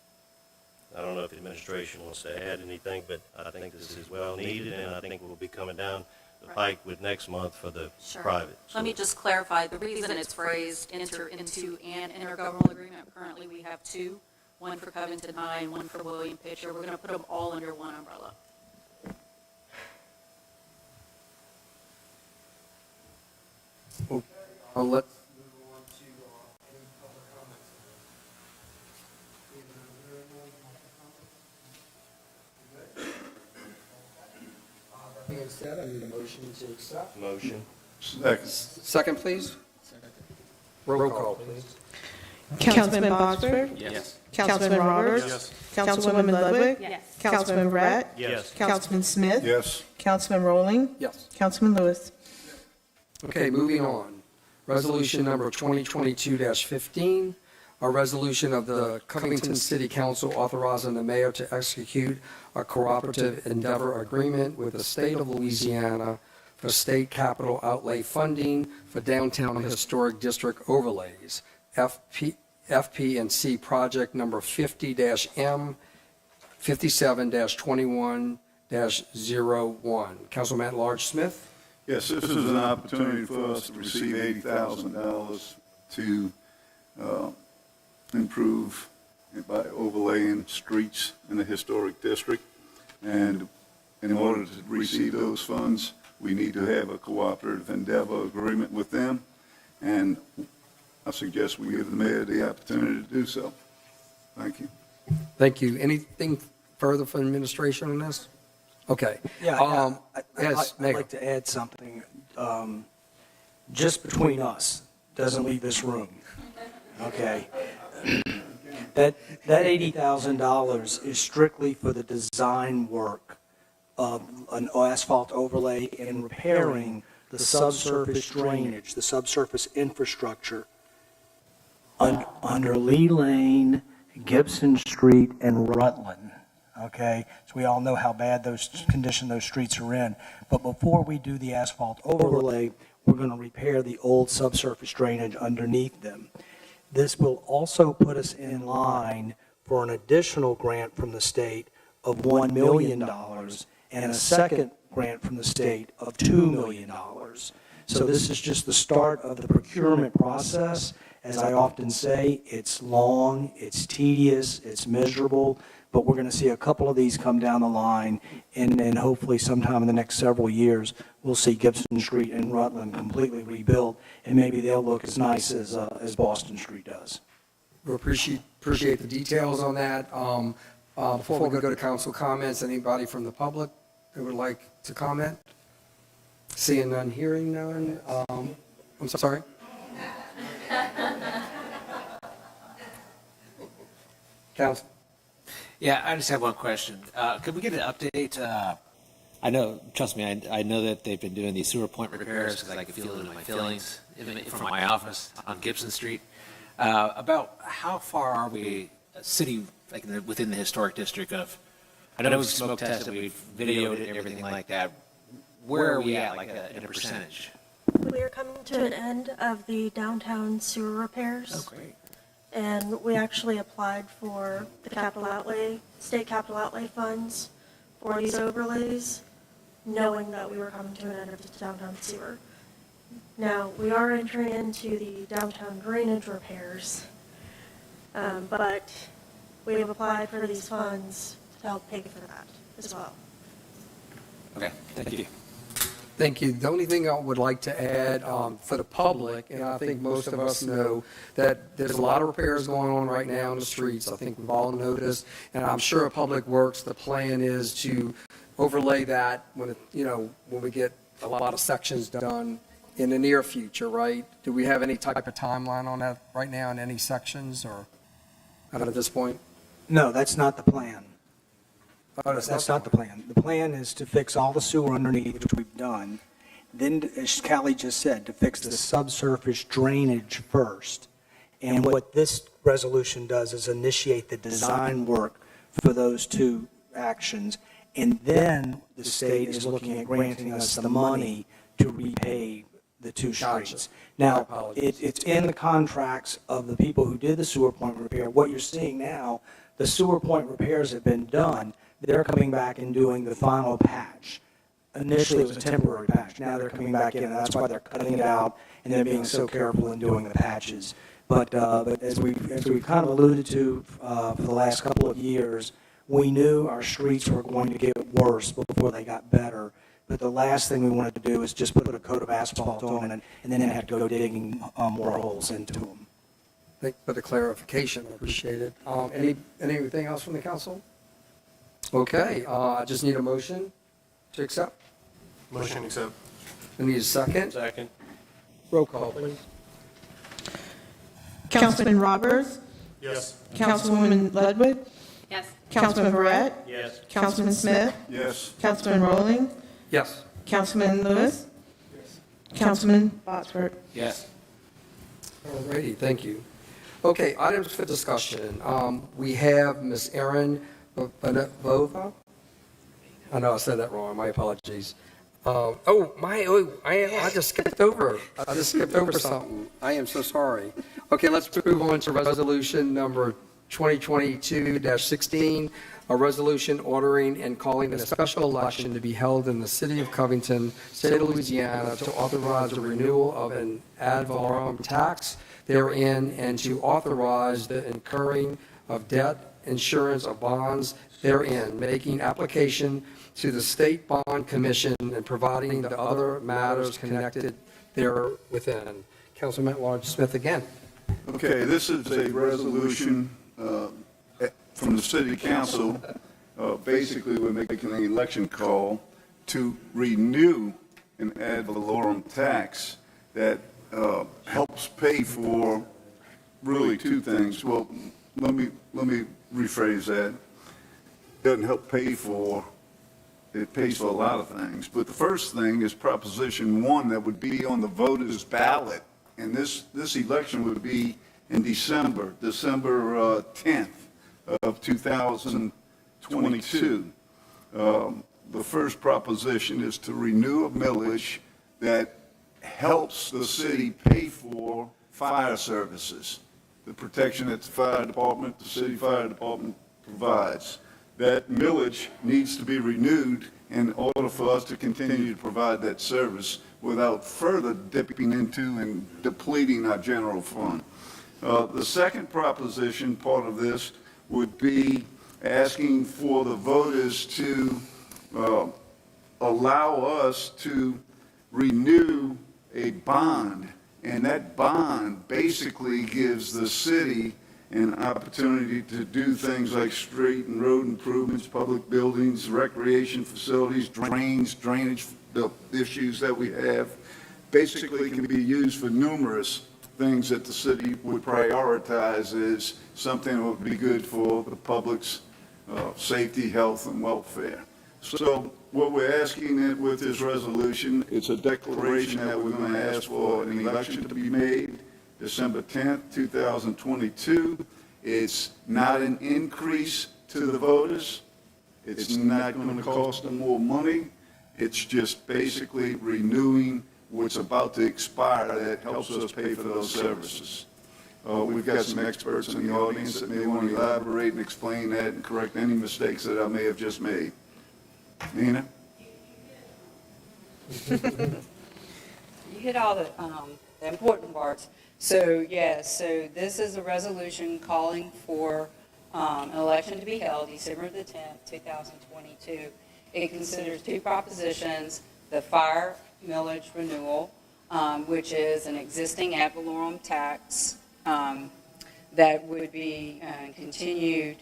I don't know if the administration wants to add anything, but I think this is well needed, and I think we'll be coming down the pike with next month for the private schools. Let me just clarify, the reason it's phrased enter into an intergovernmental agreement, currently we have 2, one for Covington High and one for William Pitcher. We're going to put them all under one umbrella. Let's move on to any public comments. That being said, I need a motion to accept. Motion. Second. Second, please. Roll call, please. Councilman Botsford. Yes. Councilman Roberts. Yes. Councilwoman Ludwig. Yes. Councilman Barrett. Yes. Councilman Smith. Yes. Councilman Rowling. Yes. Councilman Lewis. Okay, moving on. Resolution number 2022-15, a resolution of the Covington City Council authorizing the mayor to execute a cooperative endeavor agreement with the state of Louisiana for state capital outlay funding for downtown historic district overlays, FP&C project number 50-M 57-21-01. Councilman at-large Smith. Yes, this is an opportunity for us to receive $80,000 to improve by overlaying streets in the historic district. And in order to receive those funds, we need to have a cooperative endeavor agreement with them. And I suggest we give the mayor the opportunity to do so. Thank you. Thank you. Anything further from administration on this? Okay. Yeah, Yes, I'd Mayor. like to add something. Just between us, doesn't leave this room, okay? That $80,000 is strictly for the design work of an asphalt overlay and repairing the subsurface drainage, the subsurface infrastructure under Lee Lane, Gibson Street, and Rutland. Okay, so we all know how bad condition those streets are in. But before we do the asphalt overlay, we're going to repair the old subsurface drainage underneath them. This will also put us in line for an additional grant from the state of $1 million and a second grant from the state of $2 million. So this is just the start of the procurement process. As I often say, it's long, it's tedious, it's miserable, but we're going to see a couple of these come down the line, and then hopefully sometime in the next several years, we'll see Gibson Street and Rutland completely rebuilt, and maybe they'll look as nice as Boston Street does. We appreciate the details on that. Before we go to council comments, anybody from the public who would like to comment? Seeing none, hearing none. I'm sorry. Council. Yeah, I just have one question. Could we get an update? I know, trust me, I know that they've been doing these sewer point repairs because I can feel it in my feelings from my office on Gibson Street. About how far are we, city, like within the historic district of, I know we've smoke tested, we've videoed it and everything like that. Where are we at, like in a percentage? We are coming to an end of the downtown sewer repairs. Oh, great. And we actually applied for the state capital outlay funds for these overlays, knowing that we were coming to an end of the downtown sewer. Now, we are entering into the downtown drainage repairs, but we have applied for these funds to help pay for that as well. Okay, thank you. Thank you. The only thing I would like to add for the public, and I think most of us know, that there's a lot of repairs going on right now in the streets. I think we've all noticed, and I'm sure at Public Works, the plan is to overlay that when we get a lot of sections done in the near future, right? Do we have any type of timeline on that right now in any sections, or not at this point? No, that's not the plan. Oh, That's not the plan. The plan is to fix all the sewer underneath, which we've done. Then, as Callie just said, to fix the subsurface drainage first. And what this resolution does is initiate the design work for those two actions. And then the state is looking at granting us the money to repay the two streets. Now, it's in the contracts of the people who did the sewer point repair. What you're seeing now, the sewer point repairs have been done. They're coming back and doing the final patch. Initially, it was a temporary patch. Now they're coming back in, and that's why they're cutting it out, and they're being so careful in doing the patches. But as we've kind of alluded to for the last couple of years, we knew our streets were going to get worse before they got better. But the last thing we wanted to do is just put a coat of asphalt on it, and then have to go digging more holes into them. Thank you for the clarification. I appreciate it. Anything else from the council? Okay, I just need a motion to accept. Motion to accept. I need a second. Second. Roll call, please. Councilman Roberts, Yes. Councilwoman Ludwig, Yes. Councilman Verret, Yes. Councilman Smith, Yes. Councilman Rowling, Yes. Councilman Lewis, Councilman Botsford. Yes. All righty, thank you. Okay, items for discussion. We have Ms. Erin Bova. I know I said that wrong, my apologies. I just skipped over. I just skipped over something. I am so sorry. Okay, let's move on to resolution number 2022-16, a resolution ordering and calling a special election to be held in the city of Covington, state of Louisiana, to authorize the renewal of an ad valorem tax therein and to authorize the incurring of debt, insurance of bonds therein, making application to the State Bond Commission and providing the other matters connected therewithin. Councilman At-Large Smith again. Okay, this is a resolution from the city council. Basically, we're making an election call to renew an ad valorem tax that helps pay for really two things. Well, let me rephrase that. Doesn't help pay for, it pays for a lot of things. But the first thing is Proposition 1 that would be on the voters' ballot. And this election would be in December 10th of 2022. The first proposition is to renew a millage that helps the city pay for fire services, the protection that the fire department, the city fire department provides. That millage needs to be renewed in order for us to continue to provide that service without further dipping into and depleting our general fund. The second proposition, part of this, would be asking for the voters to allow us to renew a bond. And that bond basically gives the city an opportunity to do things like street and road improvements, public buildings, recreation facilities, drainage, the issues that we have. Basically can be used for numerous things that the city would prioritize as something that would be good for the public's safety, health, and welfare. So what we're asking with this resolution, it's a declaration that we're going to ask for an election to be made December 10th, 2022. It's not an increase to the voters. It's not going to cost them more money. It's just basically renewing what's about to expire that helps us pay for those services. We've got some experts in the audience that may want to elaborate and explain that and correct any mistakes that I may have just made. Nina? You hit all the important parts. So, yes, so this is a resolution calling for an election to be held December the 10th, 2022. It considers two propositions: the fire millage renewal, which is an existing ad valorem tax that would be continued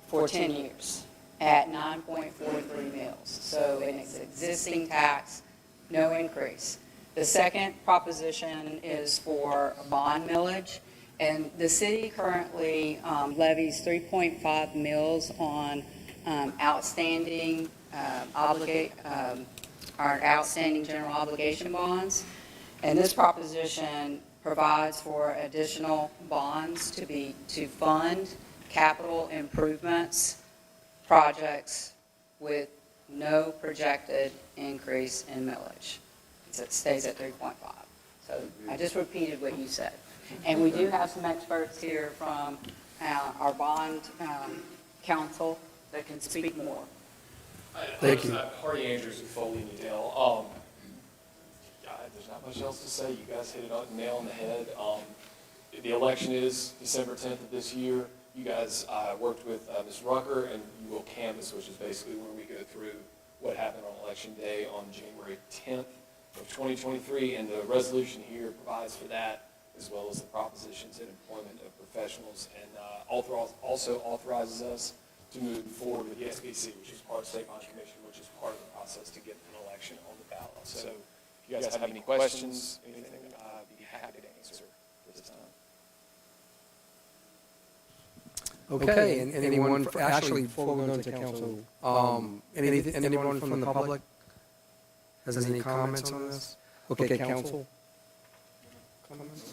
for 10 years at 9.43 mils. So it's an existing tax, no increase. The second proposition is for a bond millage, and the city currently levies 3.5 mils on outstanding our outstanding general obligation bonds. And this proposition provides for additional bonds to fund capital improvements projects with no projected increase in millage. It stays at 3.5. So I just repeated what you said. And we do have some experts here from our bond council that can speak more. Thank you. Hardy Andrews with Foley and Udell. There's not much else to say. You guys hit it on the nail on the head. The election is December 10th of this year. You guys worked with Ms. Rucker, and you will canvass, which is basically where we go through what happened on Election Day on January 10th of 2023, and the resolution here provides for that, as well as the propositions and employment of professionals, and also authorizes us to move forward with the SBC, which is part of State Bond Commission, which is part of the process to get an election on the ballot. So if you guys have any questions, anything, I'd be happy to answer at this time. Okay, and anyone, actually, before we go into council, anyone from the public has any comments on this? Okay, council? Comments?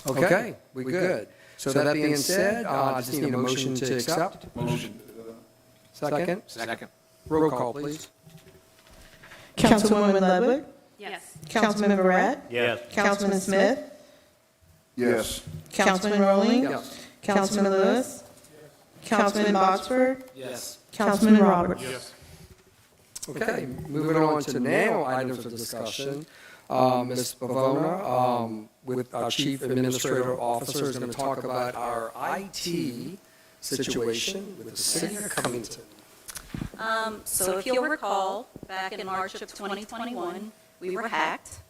Okay, we good. So that being said, I just need a motion to accept. Motion. Second? Second. Roll call, please. Councilwoman Ludwig? Yes. Councilman Verret? Yes. Councilman Smith? Yes. Councilman Rowling? Yes. Councilman Lewis? Councilman Botsford? Yes. Councilman Roberts? Okay, moving on to now items of discussion. Ms. Pavona, with our Chief Administrative Officer, is going to talk about our IT situation with the City of Covington. So if you'll recall, back in March of 2021, we were hacked,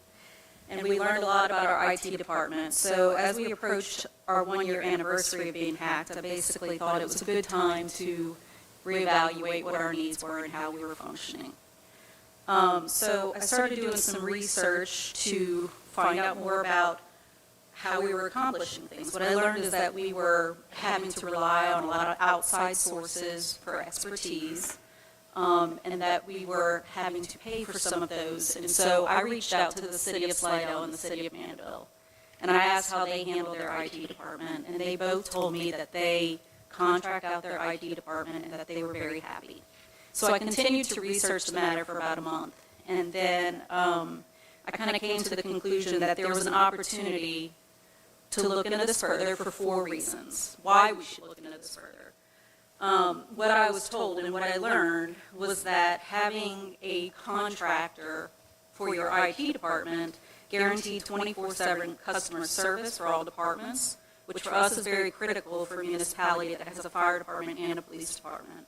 and we learned a lot about our IT department. So as we approached our one-year anniversary of being hacked, I basically thought it was a good time to reevaluate what our needs were and how we were functioning. So I started doing some research to find out more about how we were accomplishing things. What I learned is that we were having to rely on a lot of outside sources for expertise, and that we were having to pay for some of those. And so I reached out to the City of Slidell and the City of Mandeville, and I asked how they handle their IT department, and they both told me that they contract out their IT department and that they were very happy. So I continued to research the matter for about a month, and then I kind of came to the conclusion that there was an opportunity to look into this further for 4 reasons why we should look into this further. What I was told and what I learned was that having a contractor for your IT department guaranteed 24/7 customer service for all departments, which for us is very critical for a municipality that has a fire department and a police department.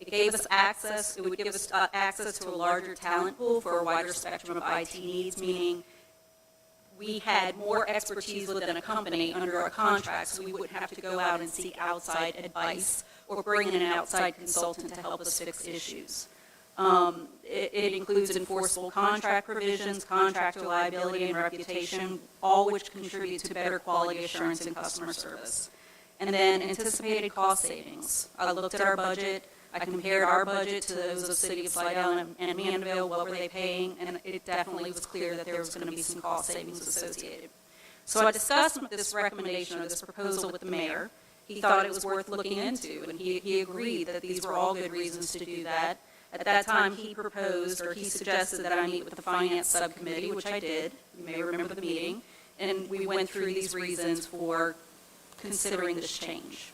It gave us access, it would give us access to a larger talent pool for a wider spectrum of IT needs, meaning we had more expertise within a company under our contract, so we wouldn't have to go out and seek outside advice or bring in an outside consultant to help us fix issues. It includes enforceable contract provisions, contract reliability and reputation, all which contribute to better quality assurance and customer service. And then anticipated cost savings. I looked at our budget. I compared our budget to those of the City of Slidell and Mandeville, what were they paying, and it definitely was clear that there was going to be some cost savings associated. So I discussed this recommendation or this proposal with the mayor. He thought it was worth looking into, and he agreed that these were all good reasons to do that, At that time, he proposed, or he suggested that I meet with the Finance Subcommittee, which I did. You may remember the meeting. And we went through these reasons for considering this change.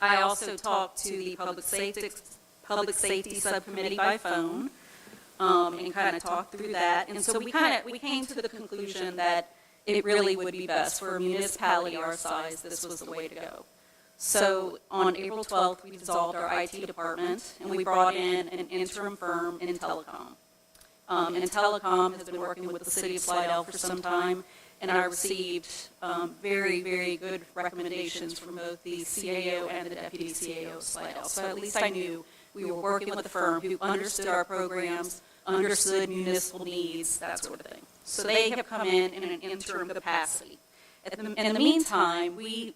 I also talked to the Public Safety Subcommittee by phone, and kind of talked through that. And so we came to the conclusion that it really would be best for a municipality our size, this was the way to go. So on April 12th, we dissolved our IT department, and we brought in an interim firm in telecom. And telecom has been working with the city of Slidell for some time, and I received very, very good recommendations from both the CAO and the deputy CAO of Slidell. So at least I knew we were working with a firm who understood our programs, understood municipal needs, that sort of thing. So they have come in an interim capacity. In the meantime, we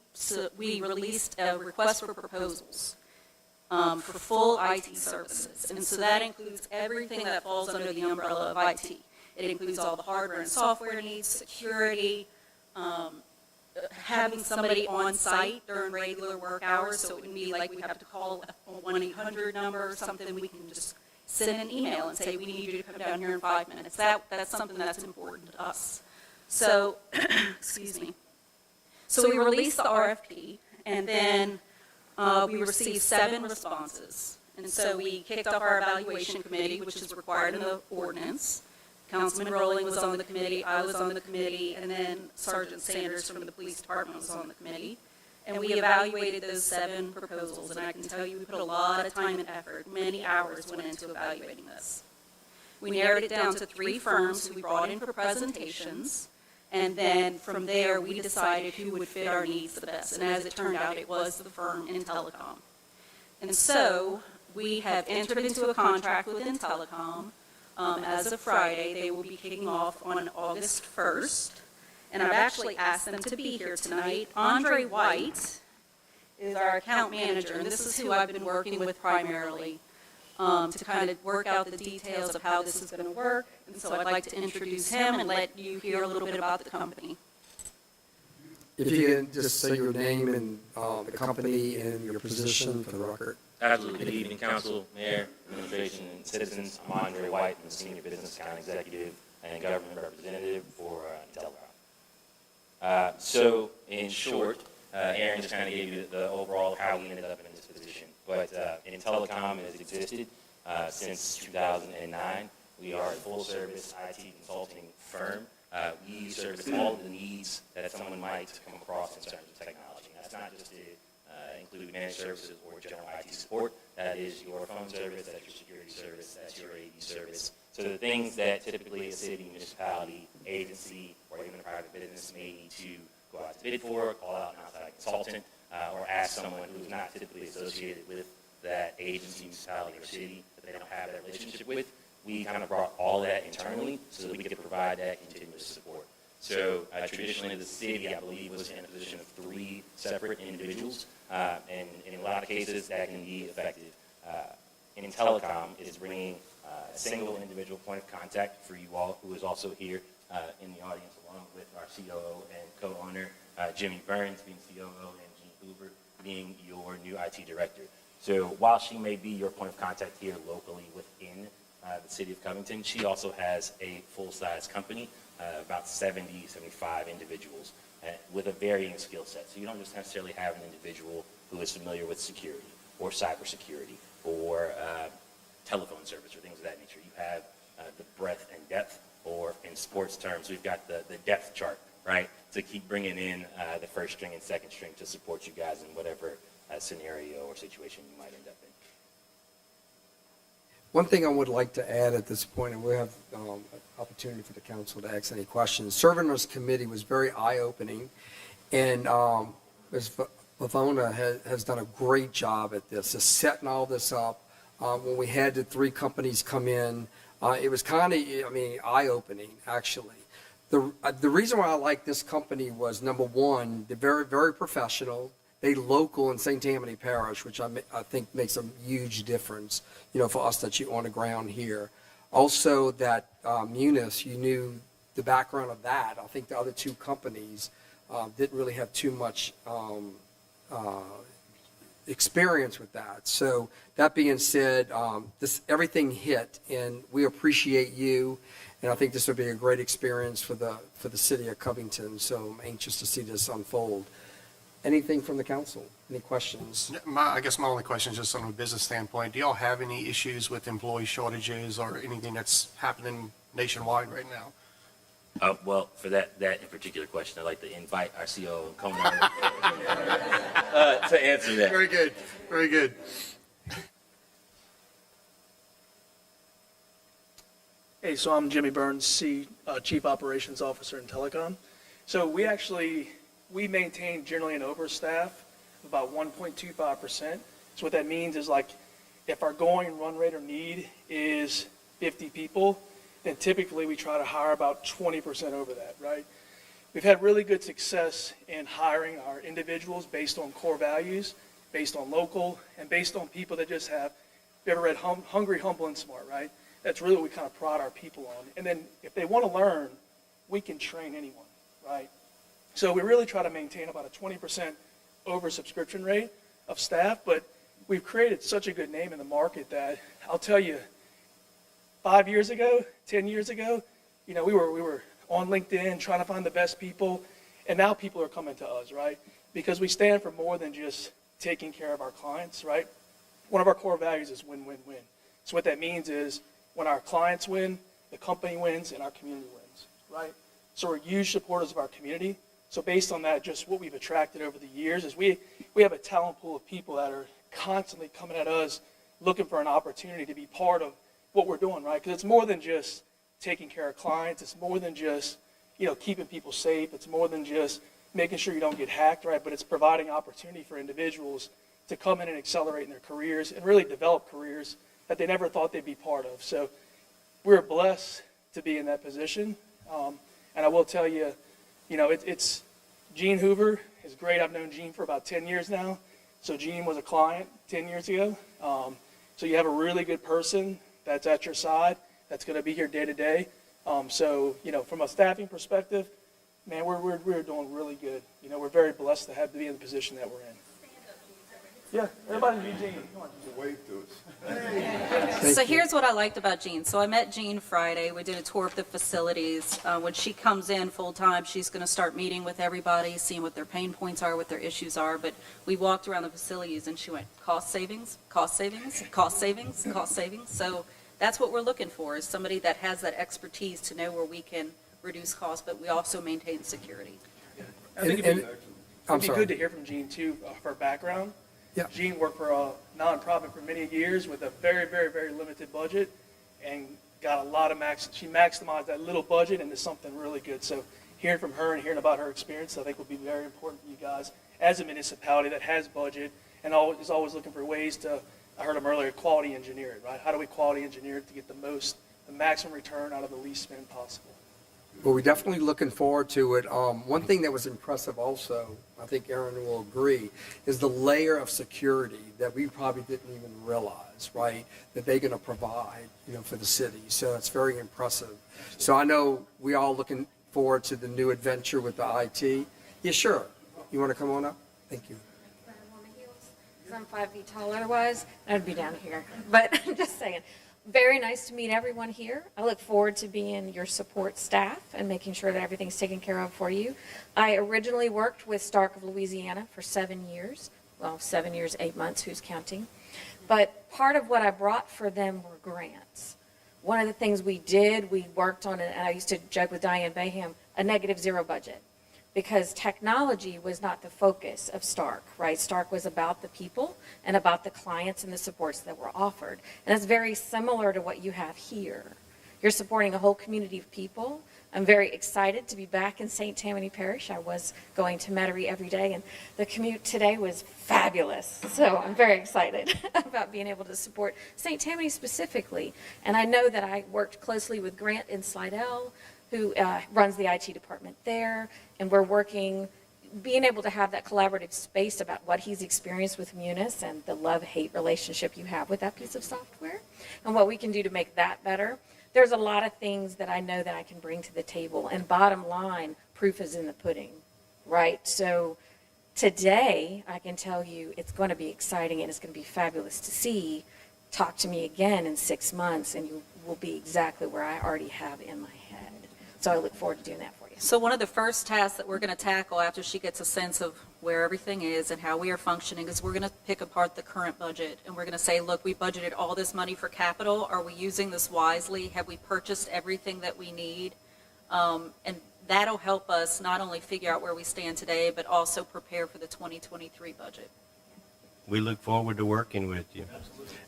released a request for proposals for full IT services. And so that includes everything that falls under the umbrella of IT. It includes all the hardware and software needs, security, having somebody on site during regular work hours, so it wouldn't be like we have to call a 1-800 number or something. We can just send an email and say, we need you to come down here in 5 minutes. That's something that's important to us. So, excuse me. So we released the RFP, and then we received 7 responses. And so we kicked off our evaluation committee, which is required in the ordinance. Councilman Rowling was on the committee, I was on the committee, and then Sergeant Sanders from the police department was on the committee. And we evaluated those 7 proposals, and I can tell you we put a lot of time and effort, many hours went into evaluating this. We narrowed it down to 3 firms who we brought in for presentations, and then from there we decided who would fit our needs the best. And as it turned out, it was the firm in telecom. And so we have entered into a contract with Telecom. As of Friday, they will be kicking off on August 1st. And I've actually asked them to be here tonight. Andre White is our account manager, and this is who I've been working with primarily to kind of work out the details of how this is going to work. And so I'd like to introduce him and let you hear a little bit about the company. If you can just say your name and the company and your position for the record. Absolutely. Good evening, Council, Mayor, Administration, and citizens. I'm Andre White. I'm the Senior Business Account Executive and Government Representative for Telecom. So, in short, Aaron just kind of gave you the overall how we ended up in this position. But Telecom has existed since 2009. We are a full-service IT consulting firm. We service all of the needs that someone might come across in terms of technology. And that's not just to include managed services or general IT support. That is your phone service, that's your security service, that's your AV service. So the things that typically a city, municipality, agency, or even a private business may need to go out to bid for, call out an outside consultant, or ask someone who's not typically associated with that agency, municipality, or city that they don't have that relationship with. We kind of brought all that internally so that we could provide that continuous support. So traditionally the city, I believe, was in a position of 3 separate individuals, and in a lot of cases that can be effective. In Telecom, is bringing a single individual point of contact for you all, who is also here in the audience, along with our COO and co-owner, Jimmy Burns, being COO, and Gene Hoover being your new IT director. So while she may be your point of contact here locally within the city of Covington, she also has a full-size company, about 70, 75 individuals with a varying skill set. So you don't just necessarily have an individual who is familiar with security or cybersecurity or telephone service or things of that nature. You have the breadth and depth, or in sports terms, we've got the depth chart, right, to keep bringing in the first string and second string to support you guys in whatever scenario or situation you might end up in. One thing I would like to add at this point, and we'll have an opportunity for the council to ask any questions. Serving on this committee was very eye-opening, and Ms. Pavona has done a great job at this, just setting all this up. When we had the 3 companies come in, it was kind of, eye-opening, actually. The reason why I like this company was, number one, they're very, very professional. They local in St. Tammany Parish, which I think makes a huge difference, for us that you're on the ground here. Also, that Munis, you knew the background of that. I think the other 2 companies didn't really have too much experience with that. So that being said, everything hit, and we appreciate you, and I think this will be a great experience for the city of Covington. So I'm anxious to see this unfold. Anything from the council? Any questions? I guess my only question is just on a business standpoint. Do y'all have any issues with employee shortages or anything that's happening nationwide right now? Well, for that in particular question, I'd like to invite our CEO, Conan, to answer that. Very good, very good. Hey, so I'm Jimmy Burns, Chief Operations Officer in Telecom. So we maintain generally an overstaff of about 1.25%. So what that means is, like, if our going run rate or need is 50 people, then typically we try to hire about 20% over that, right? We've had really good success in hiring our individuals based on core values, based on local, and based on people that just have, you ever read Hungry, Humble, and Smart, right? That's really what we kind of pride our people on. And then if they want to learn, we can train anyone, right? So we really try to maintain about a 20% oversubscription rate of staff, but we've created such a good name in the market that I'll tell you, 5 years ago, 10 years ago, we were on LinkedIn trying to find the best people, and now people are coming to us, right? Because we stand for more than just taking care of our clients, right? One of our core values is win-win-win. So what that means is when our clients win, the company wins, and our community wins, right? So we're huge supporters of our community. So based on that, just what we've attracted over the years is we have a talent pool of people that are constantly coming at us looking for an opportunity to be part of what we're doing, right? Because it's more than just taking care of clients. It's more than just, keeping people safe. It's more than just making sure you don't get hacked, right? But it's providing opportunity for individuals to come in and accelerate in their careers and really develop careers that they never thought they'd be part of. So we're blessed to be in that position. And I will tell you, it's Gene Hoover is great. I've known Gene for about 10 years now. So Gene was a client 10 years ago. So you have a really good person that's at your side, that's going to be here day to day. So, from a staffing perspective, man, we're doing really good. We're very blessed to be in the position that we're in. Yeah, everybody be Gene. Come on. Wave to us. So here's what I liked about Jean. So I met Jean Friday. We did a tour of the facilities. When she comes in full-time, she's going to start meeting with everybody, seeing what their pain points are, what their issues are. But we walked around the facilities, and she went, cost savings, cost savings, cost savings, cost savings. So that's what we're looking for, is somebody that has that expertise to know where we can reduce costs, but we also maintain security. I think it'd be good to hear from Jean, too, for her background. Yeah. Jean worked for a nonprofit for many years with a very, very, very limited budget, and got a lot of she maximized that little budget into something really good. So hearing from her and hearing about her experience, I think will be very important for you guys as a municipality that has budget and is always looking for ways to, I heard him earlier, quality engineer it, right? How do we quality engineer it to get the maximum return out of the least spend possible? Well, we're definitely looking forward to it. One thing that was impressive also, I think Aaron will agree, is the layer of security that we probably didn't even realize, right, that they're going to provide, for the city. So it's very impressive. So I know we all looking forward to the new adventure with the IT. Yeah, sure. You want to come on up? Thank you. Because I'm 5 feet tall otherwise, I'd be down here. But I'm just saying. Very nice to meet everyone here. I look forward to being your support staff and making sure that everything's taken care of for you. I originally worked with Stark of Louisiana for 7 years. Well, 7 years, 8 months, who's counting? But part of what I brought for them were grants. One of the things we did, we worked on, and I used to joke with Diane Baham, a -0 budget. Because technology was not the focus of Stark, right? Stark was about the people and about the clients and the supports that were offered. And it's very similar to what you have here. You're supporting a whole community of people. I'm very excited to be back in St. Tammany Parish. I was going to Metairie every day, and the commute today was fabulous. So I'm very excited about being able to support St. Tammany specifically. And I know that I worked closely with Grant in Slidell, who runs the IT department there, and we're working, being able to have that collaborative space about what he's experienced with Munis and the love-hate relationship you have with that piece of software, and what we can do to make that better. There's a lot of things that I know that I can bring to the table, and bottom line, proof is in the pudding, right? So Today, I can tell you it's going to be exciting and it's going to be fabulous to see. Talk to me again in 6 months and you will be exactly where I already have in my head. So I look forward to doing that for you. So one of the first tasks that we're going to tackle after she gets a sense of where everything is and how we are functioning is we're going to pick apart the current budget. And we're going to say, look, we budgeted all this money for capital. Are we using this wisely? Have we purchased everything that we need? And that'll help us not only figure out where we stand today, but also prepare for the 2023 budget. We look forward to working with you.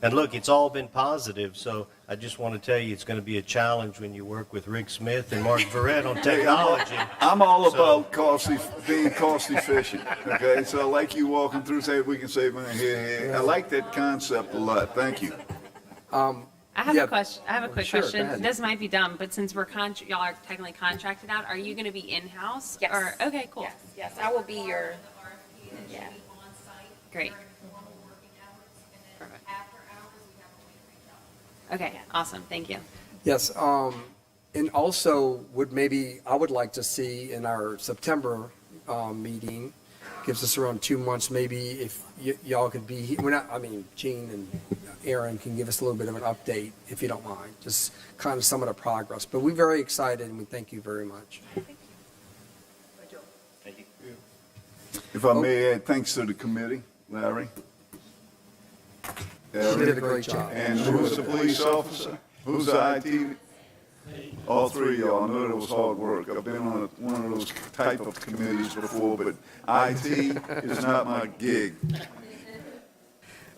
And look, it's all been positive, so I just want to tell you it's going to be a challenge when you work with Rick Smith and Mark Verrett on technology. I'm all about being cost efficient, okay? So I like you walking through, say, we can save money here. I like that concept a lot. Thank you. I have a question. I have a quick Sure, go question. ahead. This might be dumb, but since we're y'all are technically contracted out, are you going to be in-house? Yes. Or, okay, cool. Yes, I will be your, yeah. Great. Perfect. Okay, awesome. Thank you. Yes, and also I would like to see in our September meeting, gives us around 2 months, maybe if y'all could be, Gene and Aaron can give us a little bit of an update, if you don't mind, just kind of some of the progress. But we're very excited and we thank you very much. Thank you. If I may add, thanks to the committee, Larry. You did a great job. And who's the police officer? Who's the IT? All three of y'all. I know that was hard work. I've been on one of those type of committees before, but IT is not my gig.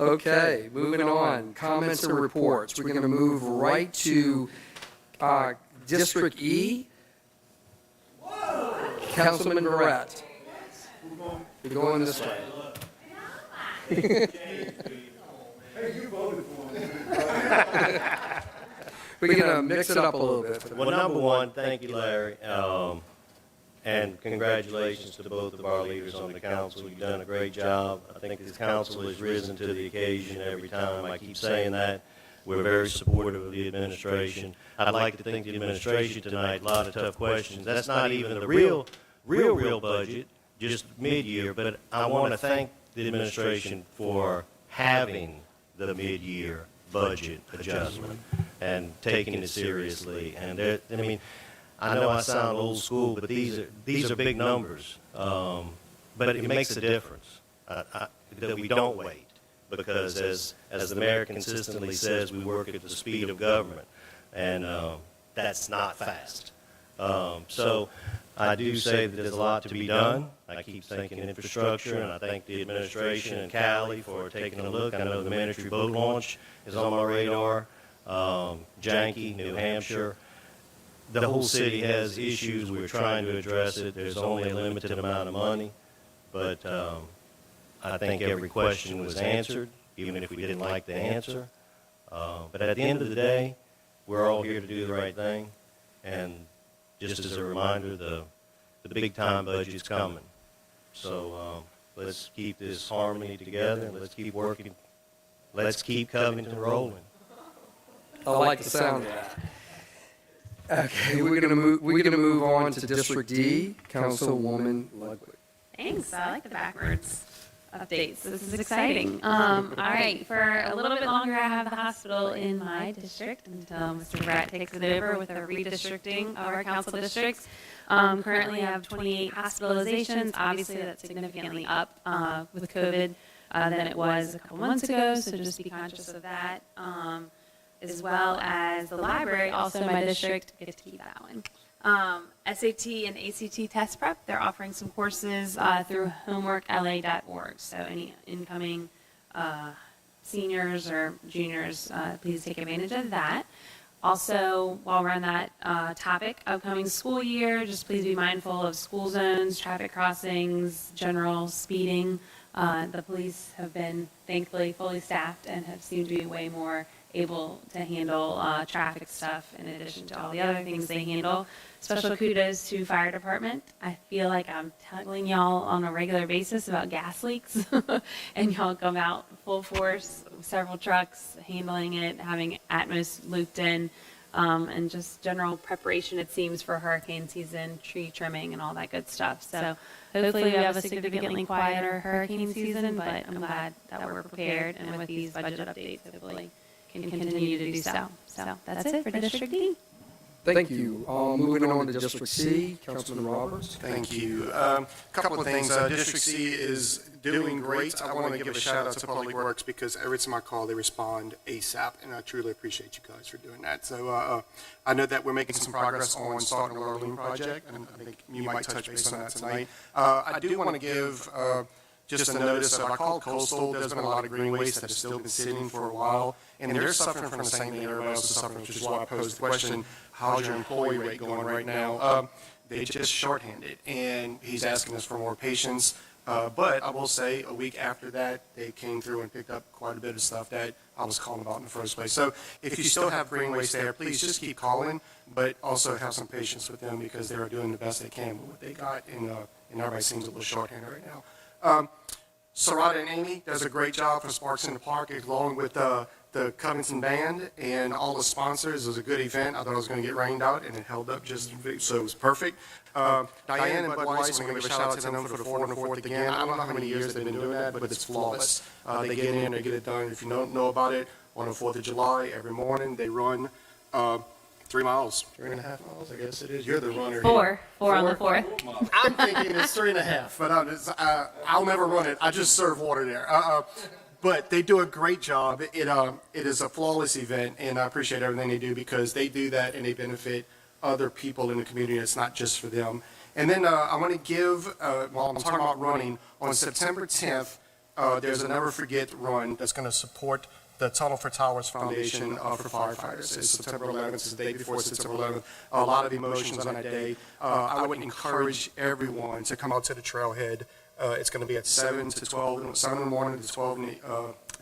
Okay, moving on. Comments and reports. We're going to move right to District E. Councilman Verrett. You're going this way. We're going to mix it up a little bit. Well, number one, thank you, Larry, and congratulations to both of our leaders on the council. You've done a great job. I think this council has risen to the occasion every time. I keep saying that. We're very supportive of the administration. I'd like to thank the administration tonight. A lot of tough questions. That's not even the real budget, just mid-year, but I want to thank the administration for having the mid-year budget adjustment and taking it seriously. And I know I sound old school, but these are big numbers. But it makes a difference that we don't wait, because as the mayor consistently says, we work at the speed of government, and that's not fast. So I do say that there's a lot to be done. I keep thinking infrastructure, and I thank the administration and Cali for taking a look. I know the military boat launch is on my radar. Yankee, New Hampshire. The whole city has issues. We're trying to address it. There's only a limited amount of money, but I think every question was answered, even if we didn't like the answer. But at the end of the day, we're all here to do the right thing. And just as a reminder, the big time budget's coming. So let's keep this harmony together, and let's keep working. Let's keep Covington rolling. I like the sound of that. Okay, we're gonna move on to District D, Councilwoman Ludwig. Thanks. I like the backwards updates. This is exciting. All right, for a little bit longer, I have the hospital in my district until Mr. Brett takes it over with a redistricting of our council districts. Currently, I have 28 hospitalizations. Obviously, that's significantly up with COVID than it was a couple months ago, so just be conscious of that. As well as the library, also in my district, get to keep that one. SAT and ACT test prep, they're offering some courses through homeworkla.org. So any incoming seniors or juniors, please take advantage of that. Also, while we're on that topic, upcoming school year, just please be mindful of school zones, traffic crossings, general speeding. The police have been thankfully fully staffed and have seemed to be way more able to handle traffic stuff in addition to all the other things they handle. Special kudos to fire department. I feel like I'm telling y'all on a regular basis about gas leaks and y'all come out full force, several trucks handling it, having Atmos looped in. and just general preparation, it seems, for hurricane season, tree trimming and all that good stuff. So hopefully we have a significantly quieter hurricane season, but I'm glad that we're prepared, and with these budget updates, hopefully can continue to do so. So that's it for District D. Thank you. Moving on to District C, Councilman Roberts. Thank you. Couple of things. District C is doing great. I want to give a shout out to Public Works because every time I call, they respond ASAP, and I truly appreciate you guys for doing that. So I know that we're making some progress on starting the Lurleen project, and I think you might touch base on that tonight. I do want to give just a notice of, I called Coastal. There's been a lot of green waste that has still been sitting for a while, and they're suffering from the same thing everybody else is suffering, which is why I posed the question, how's your employee rate going right now? They just shorthanded, and he's asking us for more patience. But I will say, a week after that, they came through and picked up quite a bit of stuff that I was calling about in the first place. So if you still have green waste there, please just keep calling, but also have some patience with them because they are doing the best they can with what they got, and everybody seems a little shorthanded right now. Sarada and Amy does a great job for Sparks in the Park, along with the Covington Band and all the sponsors. It was a good event. I thought it was going to get rained out, and it held up just so it was perfect. Diane and Bud Weiss, I'm going to give a shout out to them for the 4 and the 4th again. I don't know how many years they've been doing that, but it's flawless. They get in, they get it done. If you don't know about it, on the 4th of July, every morning they run 3 miles, 3.5 miles, I guess it is. You're the runner. Four on the 4th. I'm thinking it's 3.5, but I'll never run it. I just serve water there. But they do a great job. It is a flawless event, and I appreciate everything they do because they do that and they benefit other people in the community. It's not just for them. And then I want to give, while I'm talking about running, on September 10th, there's a Never Forget run that's going to support the Tunnel for Towers Foundation for firefighters. It's September 11th. It's the day before September 11th. A lot of emotions on that day. I would encourage everyone to come out to the trailhead. It's going to be at 7 in the morning to 12 in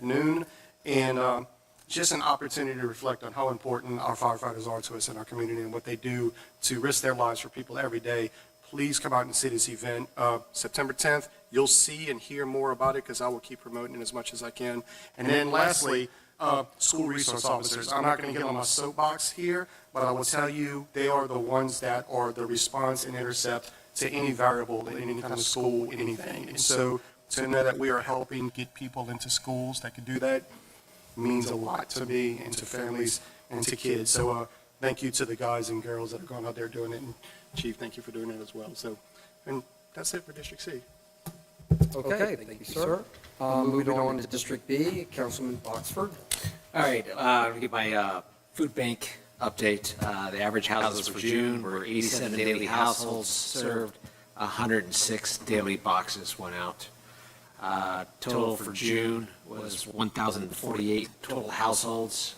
noon. And just an opportunity to reflect on how important our firefighters are to us in our community and what they do to risk their lives for people every day. Please come out and see this event. September 10th, you'll see and hear more about it because I will keep promoting it as much as I can. And then lastly, school resource officers. I'm not going to get on my soapbox here, but I will tell you they are the ones that are the response and intercept to any variable in any kind of school, anything. And so to know that we are helping get people into schools that can do that means a lot to me and to families and to kids. So thank you to the guys and girls that have gone out there doing it. And Chief, thank you for doing it as well. So, and that's it for District C. Okay, thank you, sir. Moving on to District B, Councilman Boxford. All right, I'm going to give my food bank update. The average houses for June were 87 daily households served, 106 daily boxes went out. Total for June was 1,048 total households,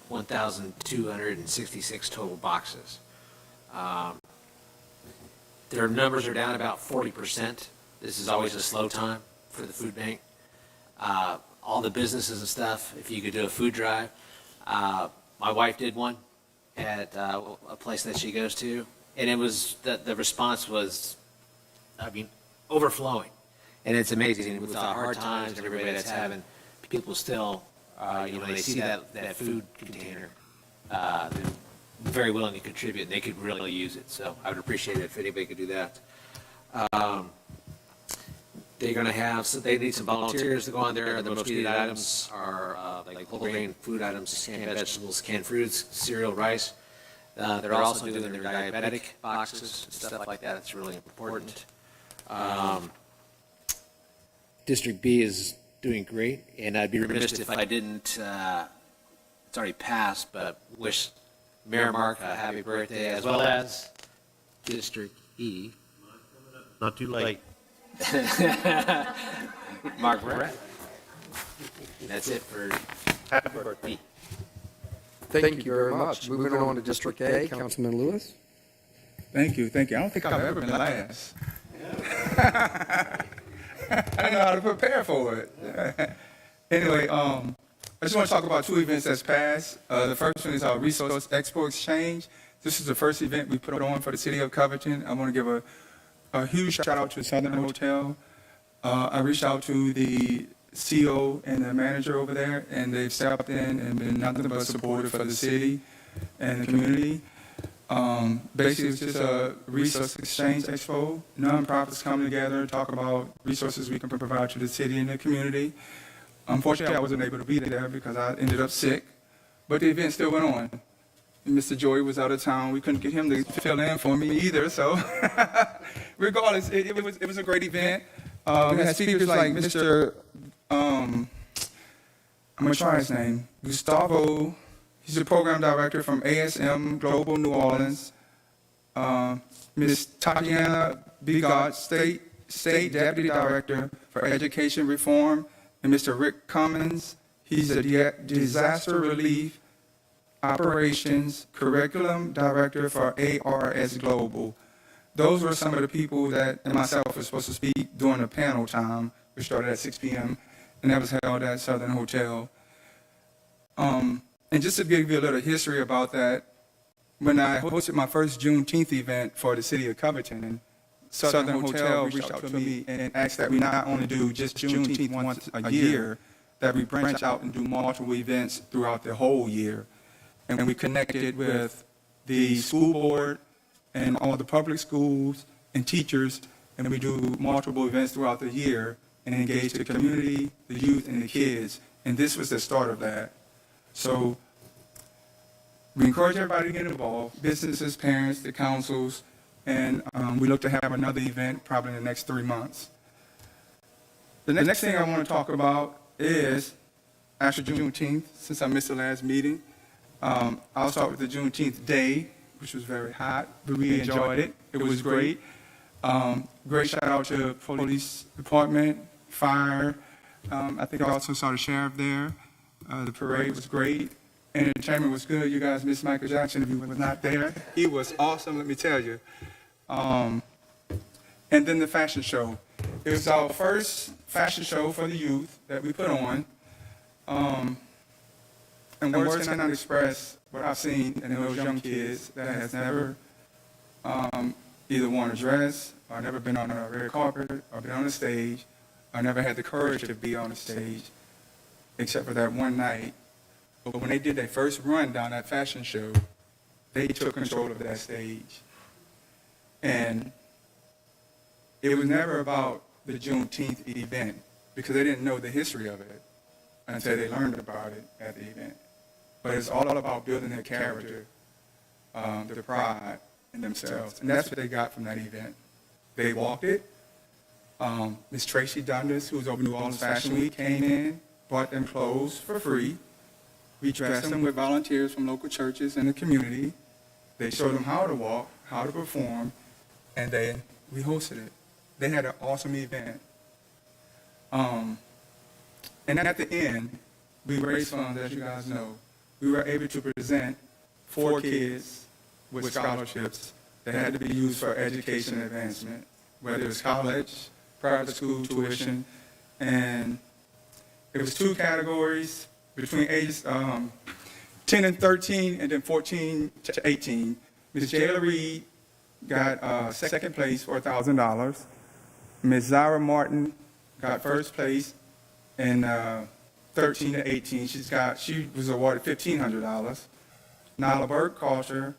1,266 total boxes. Their numbers are down about 40%. This is always a slow time for the food bank. All the businesses and stuff, if you could do a food drive. My wife did one at a place that she goes to, and it was, the response was, overflowing. And it's amazing with the hard times and everybody that's having, people still, they see that food container, they're very willing to contribute, and they could really use it. So I would appreciate it if anybody could do that. They're going to have, they need some volunteers to go on there. The most needed items are like whole grain food items, canned vegetables, canned fruits, cereal, rice. They're also doing their diabetic boxes and stuff like that. It's really important. District B is doing great, and I'd be remiss if I didn't, it's already passed, but wish Mayor Mark a happy birthday, as well as District E. Not too late. Mark Brett. That's it for happy birthday. Thank you very much. Moving on to District A, Councilman Lewis. Thank you. I don't think I've ever been last. I don't know how to prepare for it. Anyway, I just want to talk about 2 events that's passed. The first one is our Resource Expo Exchange. This is the first event we put on for the city of Covington. I want to give a huge shout out to Southern Hotel. I reached out to the CEO and the manager over there, and they've stepped in and been nothing but supportive for the city. and the community. Basically, it's just a resource exchange expo. Nonprofits come together, talk about resources we can provide to the city and the community. Unfortunately, I wasn't able to be there because I ended up sick, but the event still went on. Mr. Joy was out of town. We couldn't get him to fill in for me either. So regardless, it was a great event. We had speakers like Mr. I'm going to try his name, Gustavo. He's the program director from ASM Global New Orleans. Ms. Tatiana Bigot, State Deputy Director for Education Reform. And Mr. Rick Cummins, he's a Disaster Relief Operations Curriculum Director for ARS Global. Those were some of the people that and myself were supposed to speak during the panel time, which started at 6 p.m., and that was held at Southern Hotel. And just to give you a little history about that, when I hosted my first Juneteenth event for the city of Covington, Southern Hotel reached out to me and asked that we not only do just Juneteenth once a year, that we branch out and do multiple events throughout the whole year. And we connected with the school board and all the public schools and teachers, and we do multiple events throughout the year and engage the community, the youth, and the kids. And this was the start of that. So we encourage everybody to get involved, businesses, parents, the councils, and we look to have another event probably in the next 3 months. The next thing I want to talk about is, after Juneteenth, since I missed the last meeting, I'll start with the Juneteenth day, which was very hot, but we enjoyed it. It was great. Great shout out to police department, fire. I think I also saw the sheriff there. The parade was great. Entertainment was good. You guys missed Michael Jackson if he was not there. He was awesome, let me tell you. And then the fashion show. It was our first fashion show for the youth that we put on. And words cannot express what I've seen in those young kids that has never either worn a dress or never been on a red carpet or been on a stage or never had the courage to be on a stage except for that one night. But when they did their first run down that fashion show, they took control of that stage. And it was never about the Juneteenth event because they didn't know the history of it until they learned about it at the event. But it's all about building their character, their pride in themselves. And that's what they got from that event. They walked it. Miss Tracy Dundas, who was over New Orleans Fashion Week, came in, bought them clothes for free. We dressed them with volunteers from local churches and the community. They showed them how to walk, how to perform, and then we hosted it. They had an awesome event. And at the end, we raised funds, as you guys know. We were able to present 4 kids with scholarships that had to be used for education advancement, whether it was college, private school tuition, and it was 2 categories between ages 10 and 13 and then 14 to 18. Ms. Jayla Reed got second place for $1,000. Ms. Zara Martin got first place in 13 to 18. She was awarded $1,500. Nyla Burke Culture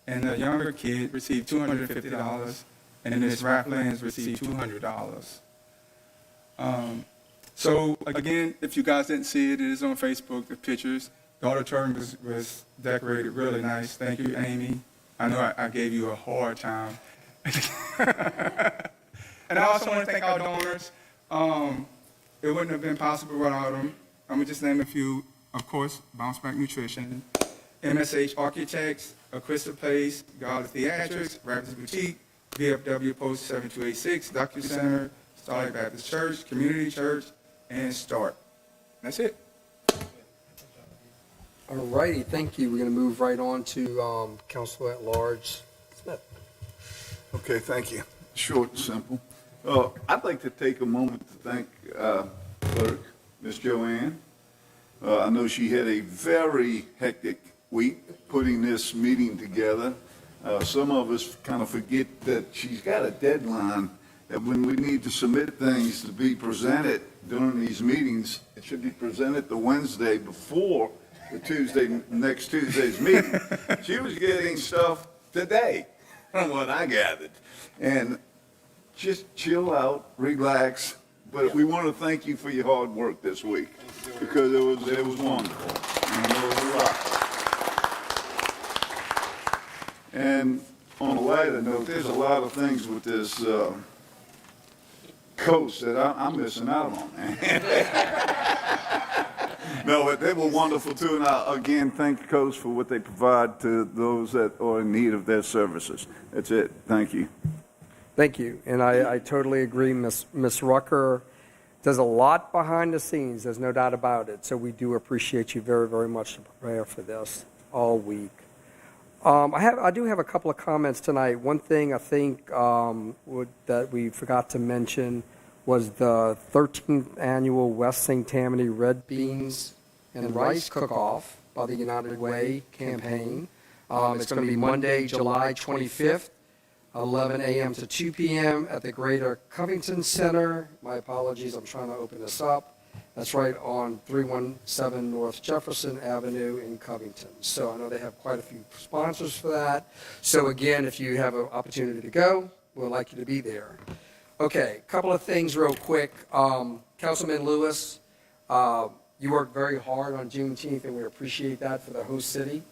and the younger kid received $250, and Ms. Rafflands received $200. So again, if you guys didn't see it, it is on Facebook, the pictures. The auditorium was decorated really nice. Thank you, Amy. I know I gave you a hard time. And I also want to thank our donors. It wouldn't have been possible without them. I'm going to just name a few. Of course, Bounce Back Nutrition, MSH Architects, Aquista Place, God of Theatrics, Rapids Boutique, VFW Post 7286, Docu Center, Starlight Baptist Church, Community Church, and START. That's it. All righty, thank you. We're going to move right on to Council at Large Smith. Okay, thank you. Short and simple. I'd like to take a moment to thank Clerk, Ms. Joanne. I know she had a very hectic week putting this meeting together. Some of us kind of forget that she's got a deadline, that when we need to submit things to be presented during these meetings, it should be presented the Wednesday before next Tuesday's meeting. She was getting stuff today, from what I gathered. And just chill out, relax. But we want to thank you for your hard work this week, because it was wonderful. And it was a lot. And on a lighter note, there's a lot of things with this coach that I'm missing out on, man. No, but they were wonderful too, and I again thank Coach for what they provide to those that are in need of their services. That's it. Thank you. Thank you, and I totally agree. Miss Rucker does a lot behind the scenes, there's no doubt about it, so we do appreciate you very, very much to prepare for this all week. I do have a couple of comments tonight. One thing I think that we forgot to mention was the 13th annual West St. Tammany Red Beans and Rice Cook-Off by the United Way campaign. It's going to be Monday, July 25th, 11 a.m. to 2 p.m. at the Greater Covington Center. My apologies, I'm trying to open this up. That's right on 317 North Jefferson Avenue in Covington. So I know they have quite a few sponsors for that. So again, if you have an opportunity to go, we'd like you to be there. Okay, a couple of things real quick. Councilman Lewis, you worked very hard on Juneteenth, and we appreciate that for the host city.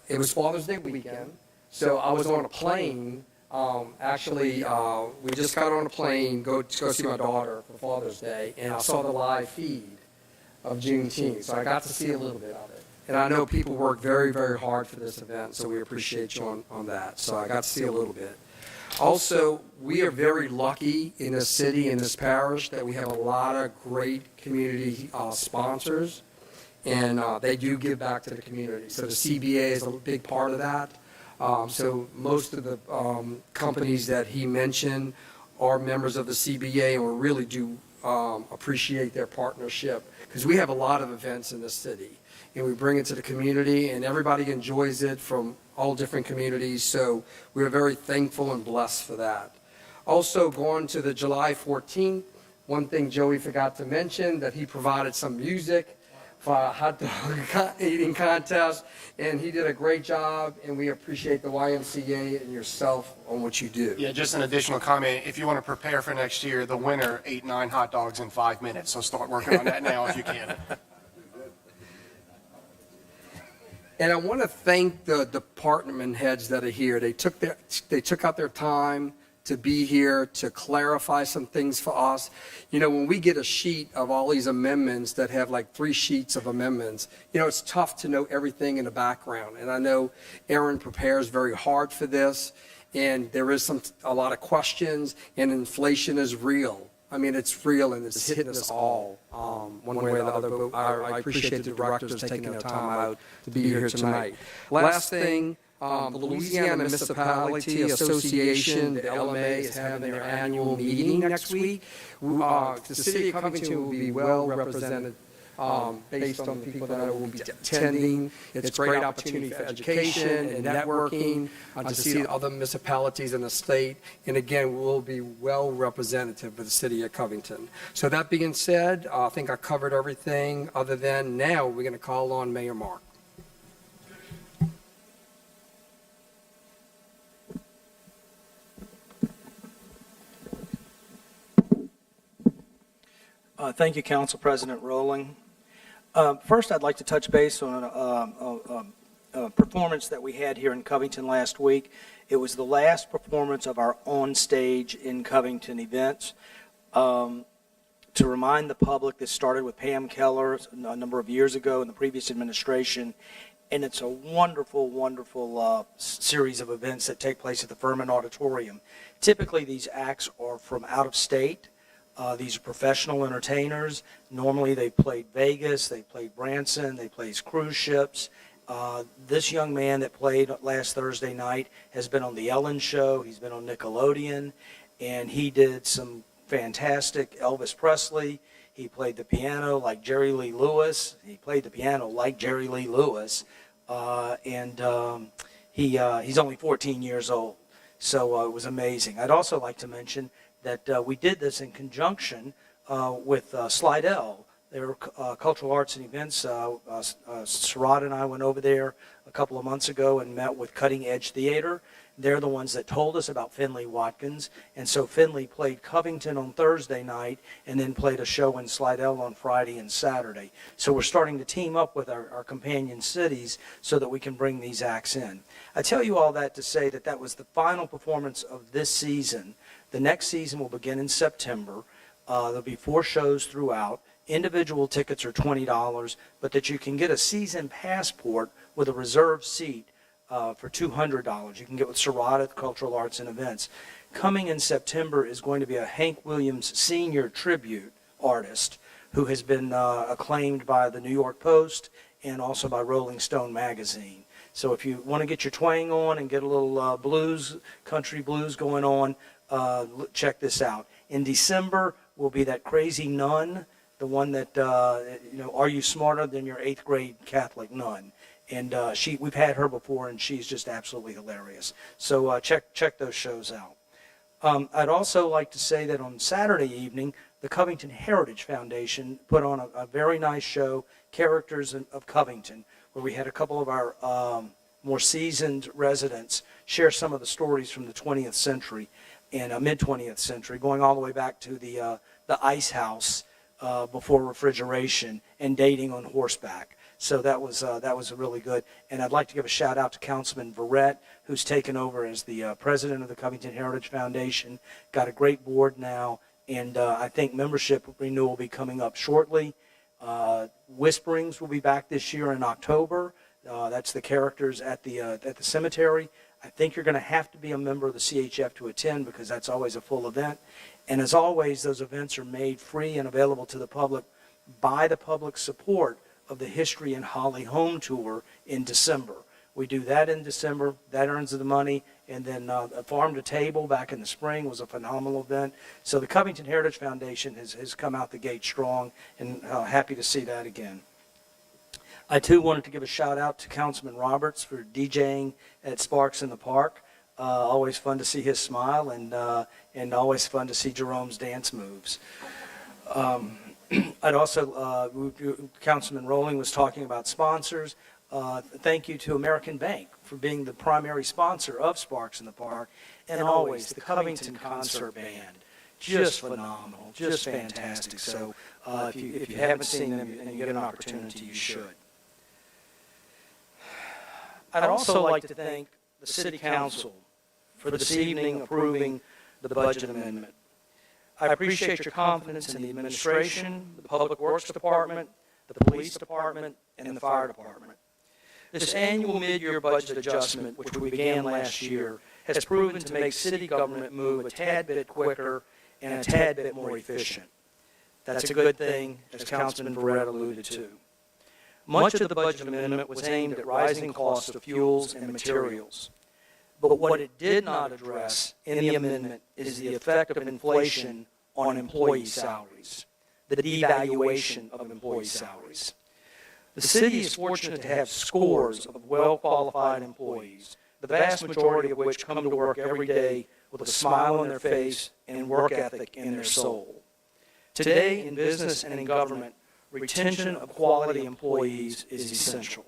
It was Father's Day weekend, so I was on a plane. We just got on a plane, go see my daughter for Father's Day, and I saw the live feed of Juneteenth, so I got to see a little bit of it. And I know people work very, very hard for this event, so we appreciate you on that. So I got to see a little bit. Also, we are very lucky in this city, in this parish, that we have a lot of great community sponsors, and they do give back to the community. So the CBA is a big part of that. So most of the companies that he mentioned are members of the CBA, and we really do appreciate their partnership, because we have a lot of events in this city, and we bring it to the community, and everybody enjoys it from all different communities, so we're very thankful and blessed for that. Also, going to the July 14th, one thing Joey forgot to mention, that he provided some music for a hot dog eating contest, and he did a great job, and we appreciate the YMCA and yourself on what you do. Yeah, just an additional comment. If you want to prepare for next year, the winner ate 9 hot dogs in 5 minutes, so start working on that now if you can. And I want to thank the department heads that are here. They took out their time to be here to clarify some things for us. You know, when we get a sheet of all these amendments that have like 3 sheets of amendments, you know, it's tough to know everything in the background. And I know Aaron prepares very hard for this, and there is a lot of questions, and inflation is real. I mean, it's real, and it's hitting us all one way or the other. But I appreciate the directors taking their time out to be here tonight. Last thing, the Louisiana Municipality Association, the LMA, is having their annual meeting next week. The city of Covington will be well represented based on the people that will be attending. It's a great opportunity for education and networking, to see other municipalities in the state. And again, we'll be well representative of the city of Covington. So that being said, I think I covered everything, other than now we're going to call on Mayor Mark. Thank you, Council President Rowling. First, I'd like to touch base on a performance that we had here in Covington last week. It was the last performance of our On Stage in Covington events. To remind the public, this started with Pam Keller a number of years ago in the previous administration, and it's a wonderful, wonderful series of events that take place at the Furman Auditorium. Typically, these acts are from out of state. These are professional entertainers. Normally they played Vegas, they played Branson, they played cruise ships. This young man that played last Thursday night has been on The Ellen Show, he's been on Nickelodeon, and he did some fantastic Elvis Presley. He played the piano like Jerry Lee Lewis. He's only 14 years old, so it was amazing. I'd also like to mention that we did this in conjunction with Slidell, There were cultural arts and events. Sarad and I went over there a couple of months ago and met with Cutting Edge Theater. They're the ones that told us about Finley Watkins. And so Finley played Covington on Thursday night and then played a show in Slidell on Friday and Saturday. So we're starting to team up with our companion cities so that we can bring these acts in. I tell you all that to say that that was the final performance of this season. The next season will begin in September. There'll be 4 shows throughout. Individual tickets are $20, but that you can get a season passport with a reserved seat for $200. You can get with Sarada Cultural Arts and Events. Coming in September is going to be a Hank Williams Sr. tribute artist who has been acclaimed by the New York Post and also by Rolling Stone magazine. So if you want to get your twang on and get a little blues, country blues going on, check this out. In December will be that crazy nun, the one that, are you smarter than your 8th grade Catholic nun? And we've had her before, and she's just absolutely hilarious. So check those shows out. I'd also like to say that on Saturday evening, the Covington Heritage Foundation put on a very nice show, Characters of Covington, where we had a couple of our more seasoned residents share some of the stories from the 20th century and mid-20th century, going all the way back to the ice house before refrigeration and dating on horseback. So that was really good. And I'd like to give a shout out to Councilman Verrett, who's taken over as the president of the Covington Heritage Foundation. Got a great board now, and I think membership renewal will be coming up shortly. Whisperings will be back this year in October. That's the characters at the cemetery. I think you're going to have to be a member of the CHF to attend because that's always a full event. And as always, those events are made free and available to the public by the public support of the History and Holly Home Tour in December. We do that in December. That earns the money. And then Farm to Table back in the spring was a phenomenal event. So the Covington Heritage Foundation has come out the gate strong, and happy to see that again. I, too, wanted to give a shout-out to Councilman Roberts for DJing at Sparks in the Park. Always fun to see his smile, and always fun to see Jerome's dance moves. I'd also, Councilman Rowling was talking about sponsors. Thank you to American Bank for being the primary sponsor of Sparks in the Park, and always the Covington Concert Band. Just phenomenal, just fantastic. So if you haven't seen them and you get an opportunity, you should. I'd also like to thank the City Council for this evening approving the budget amendment. I appreciate your confidence in the administration, the Public Works Department, the Police Department, and the Fire Department. This annual mid-year budget adjustment, which we began last year, has proven to make city government move a tad bit quicker and a tad bit more efficient. That's a good thing, as Councilman Verrett alluded to. Much of the budget amendment was aimed at rising costs of fuels and materials. But what it did not address in the amendment is the effect of inflation on employee salaries, the devaluation of employee salaries. The city is fortunate to have scores of well-qualified employees, the vast majority of which come to work every day with a smile on their face and work ethic in their soul. Today, in business and in government, retention of quality employees is essential.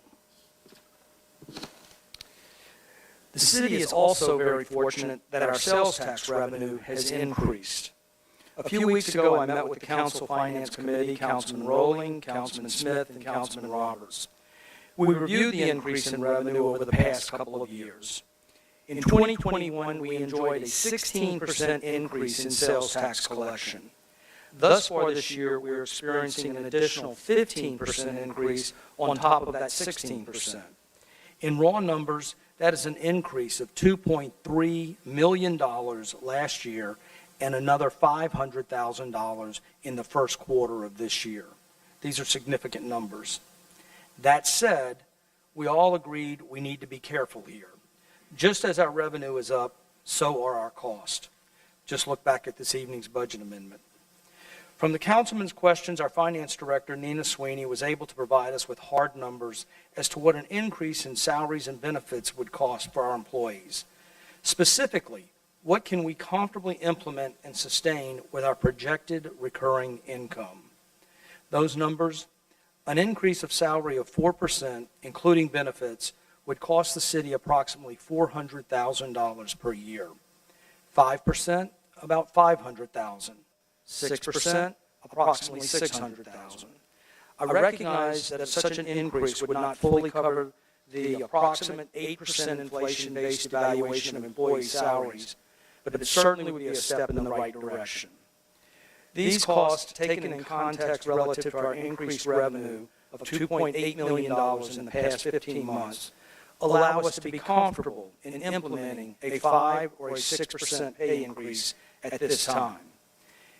The city is also very fortunate that our sales tax revenue has increased. A few weeks ago, I met with the Council Finance Committee, Councilman Rowling, Councilman Smith, and Councilman Roberts. We reviewed the increase in revenue over the past couple of years. In 2021, we enjoyed a 16% increase in sales tax collection. Thus far this year, we're experiencing an additional 15% increase on top of that 16%. In raw numbers, that is an increase of $2.3 million last year and another $500,000 in the first quarter of this year. These are significant numbers. That said, we all agreed we need to be careful here. Just as our revenue is up, so are our costs. Just look back at this evening's budget amendment. From the councilman's questions, our finance director, Nina Sweeney, was able to provide us with hard numbers as to what an increase in salaries and benefits would cost for our employees. Specifically, what can we comfortably implement and sustain with our projected recurring income? those numbers, an increase of salary of 4%, including benefits, would cost the city approximately $400,000 per year. 5%, about $500,000. 6%, approximately $600,000. I recognize that such an increase would not fully cover the approximate 8% inflation-based evaluation of employee salaries, but it certainly would be a step in the right direction. These costs, taken in context relative to our increased revenue of $2.8 million in the past 15 months, allow us to be comfortable in implementing a 5 or a 6% pay increase at this time.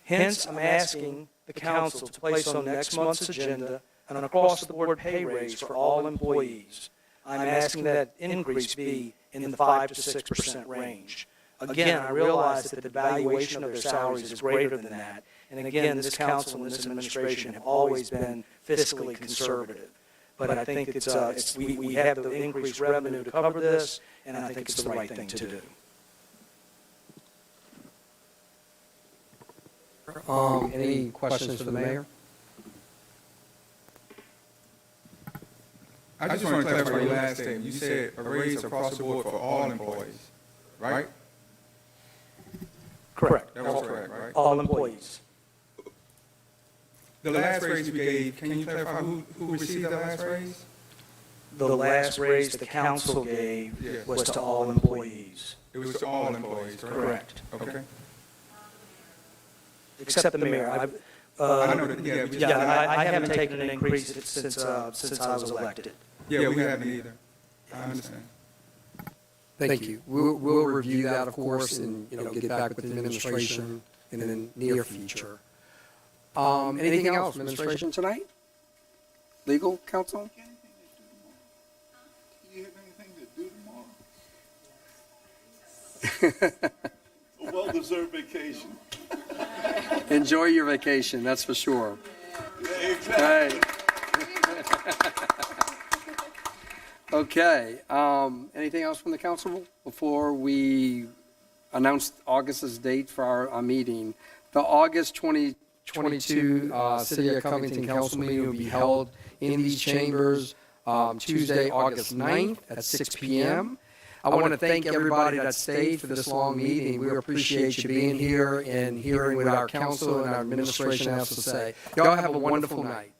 Hence, I'm asking the council to place on next month's agenda an across-the-board pay raise for all employees. I'm asking that increase be in the 5 to 6% range. Again, I realize that the valuation of their salaries is greater than that, and again, this council and this administration have always been fiscally conservative. But I think we have the increased revenue to cover this, and I think it's the right thing to do. Any questions for the mayor? I just want to clarify your last statement. You said a raise across the board for all employees, right? Correct. That was correct, right? All employees. The last raise you gave, can you clarify who received the last raise? The last raise the council gave was to all employees. It was to all employees, correct? Correct. Okay. Except the mayor. I know that, I haven't taken an increase since I was elected. Yeah, we haven't either. I understand. Thank you. We'll review that, of course, and, get back with the administration in the near future. Anything else, administration, tonight? Legal counsel? Do you have anything to do tomorrow? A well-deserved vacation. Enjoy your vacation, that's for sure. Yeah, exactly. Okay, anything else from the council before we announce August's date for our meeting? The August 2022 City of Covington Council meeting will be held in these chambers Tuesday, August 9th at 6 p.m. I want to thank everybody that stayed for this long meeting. We appreciate you being here and hearing what our council and our administration has to say. Y'all have a wonderful night.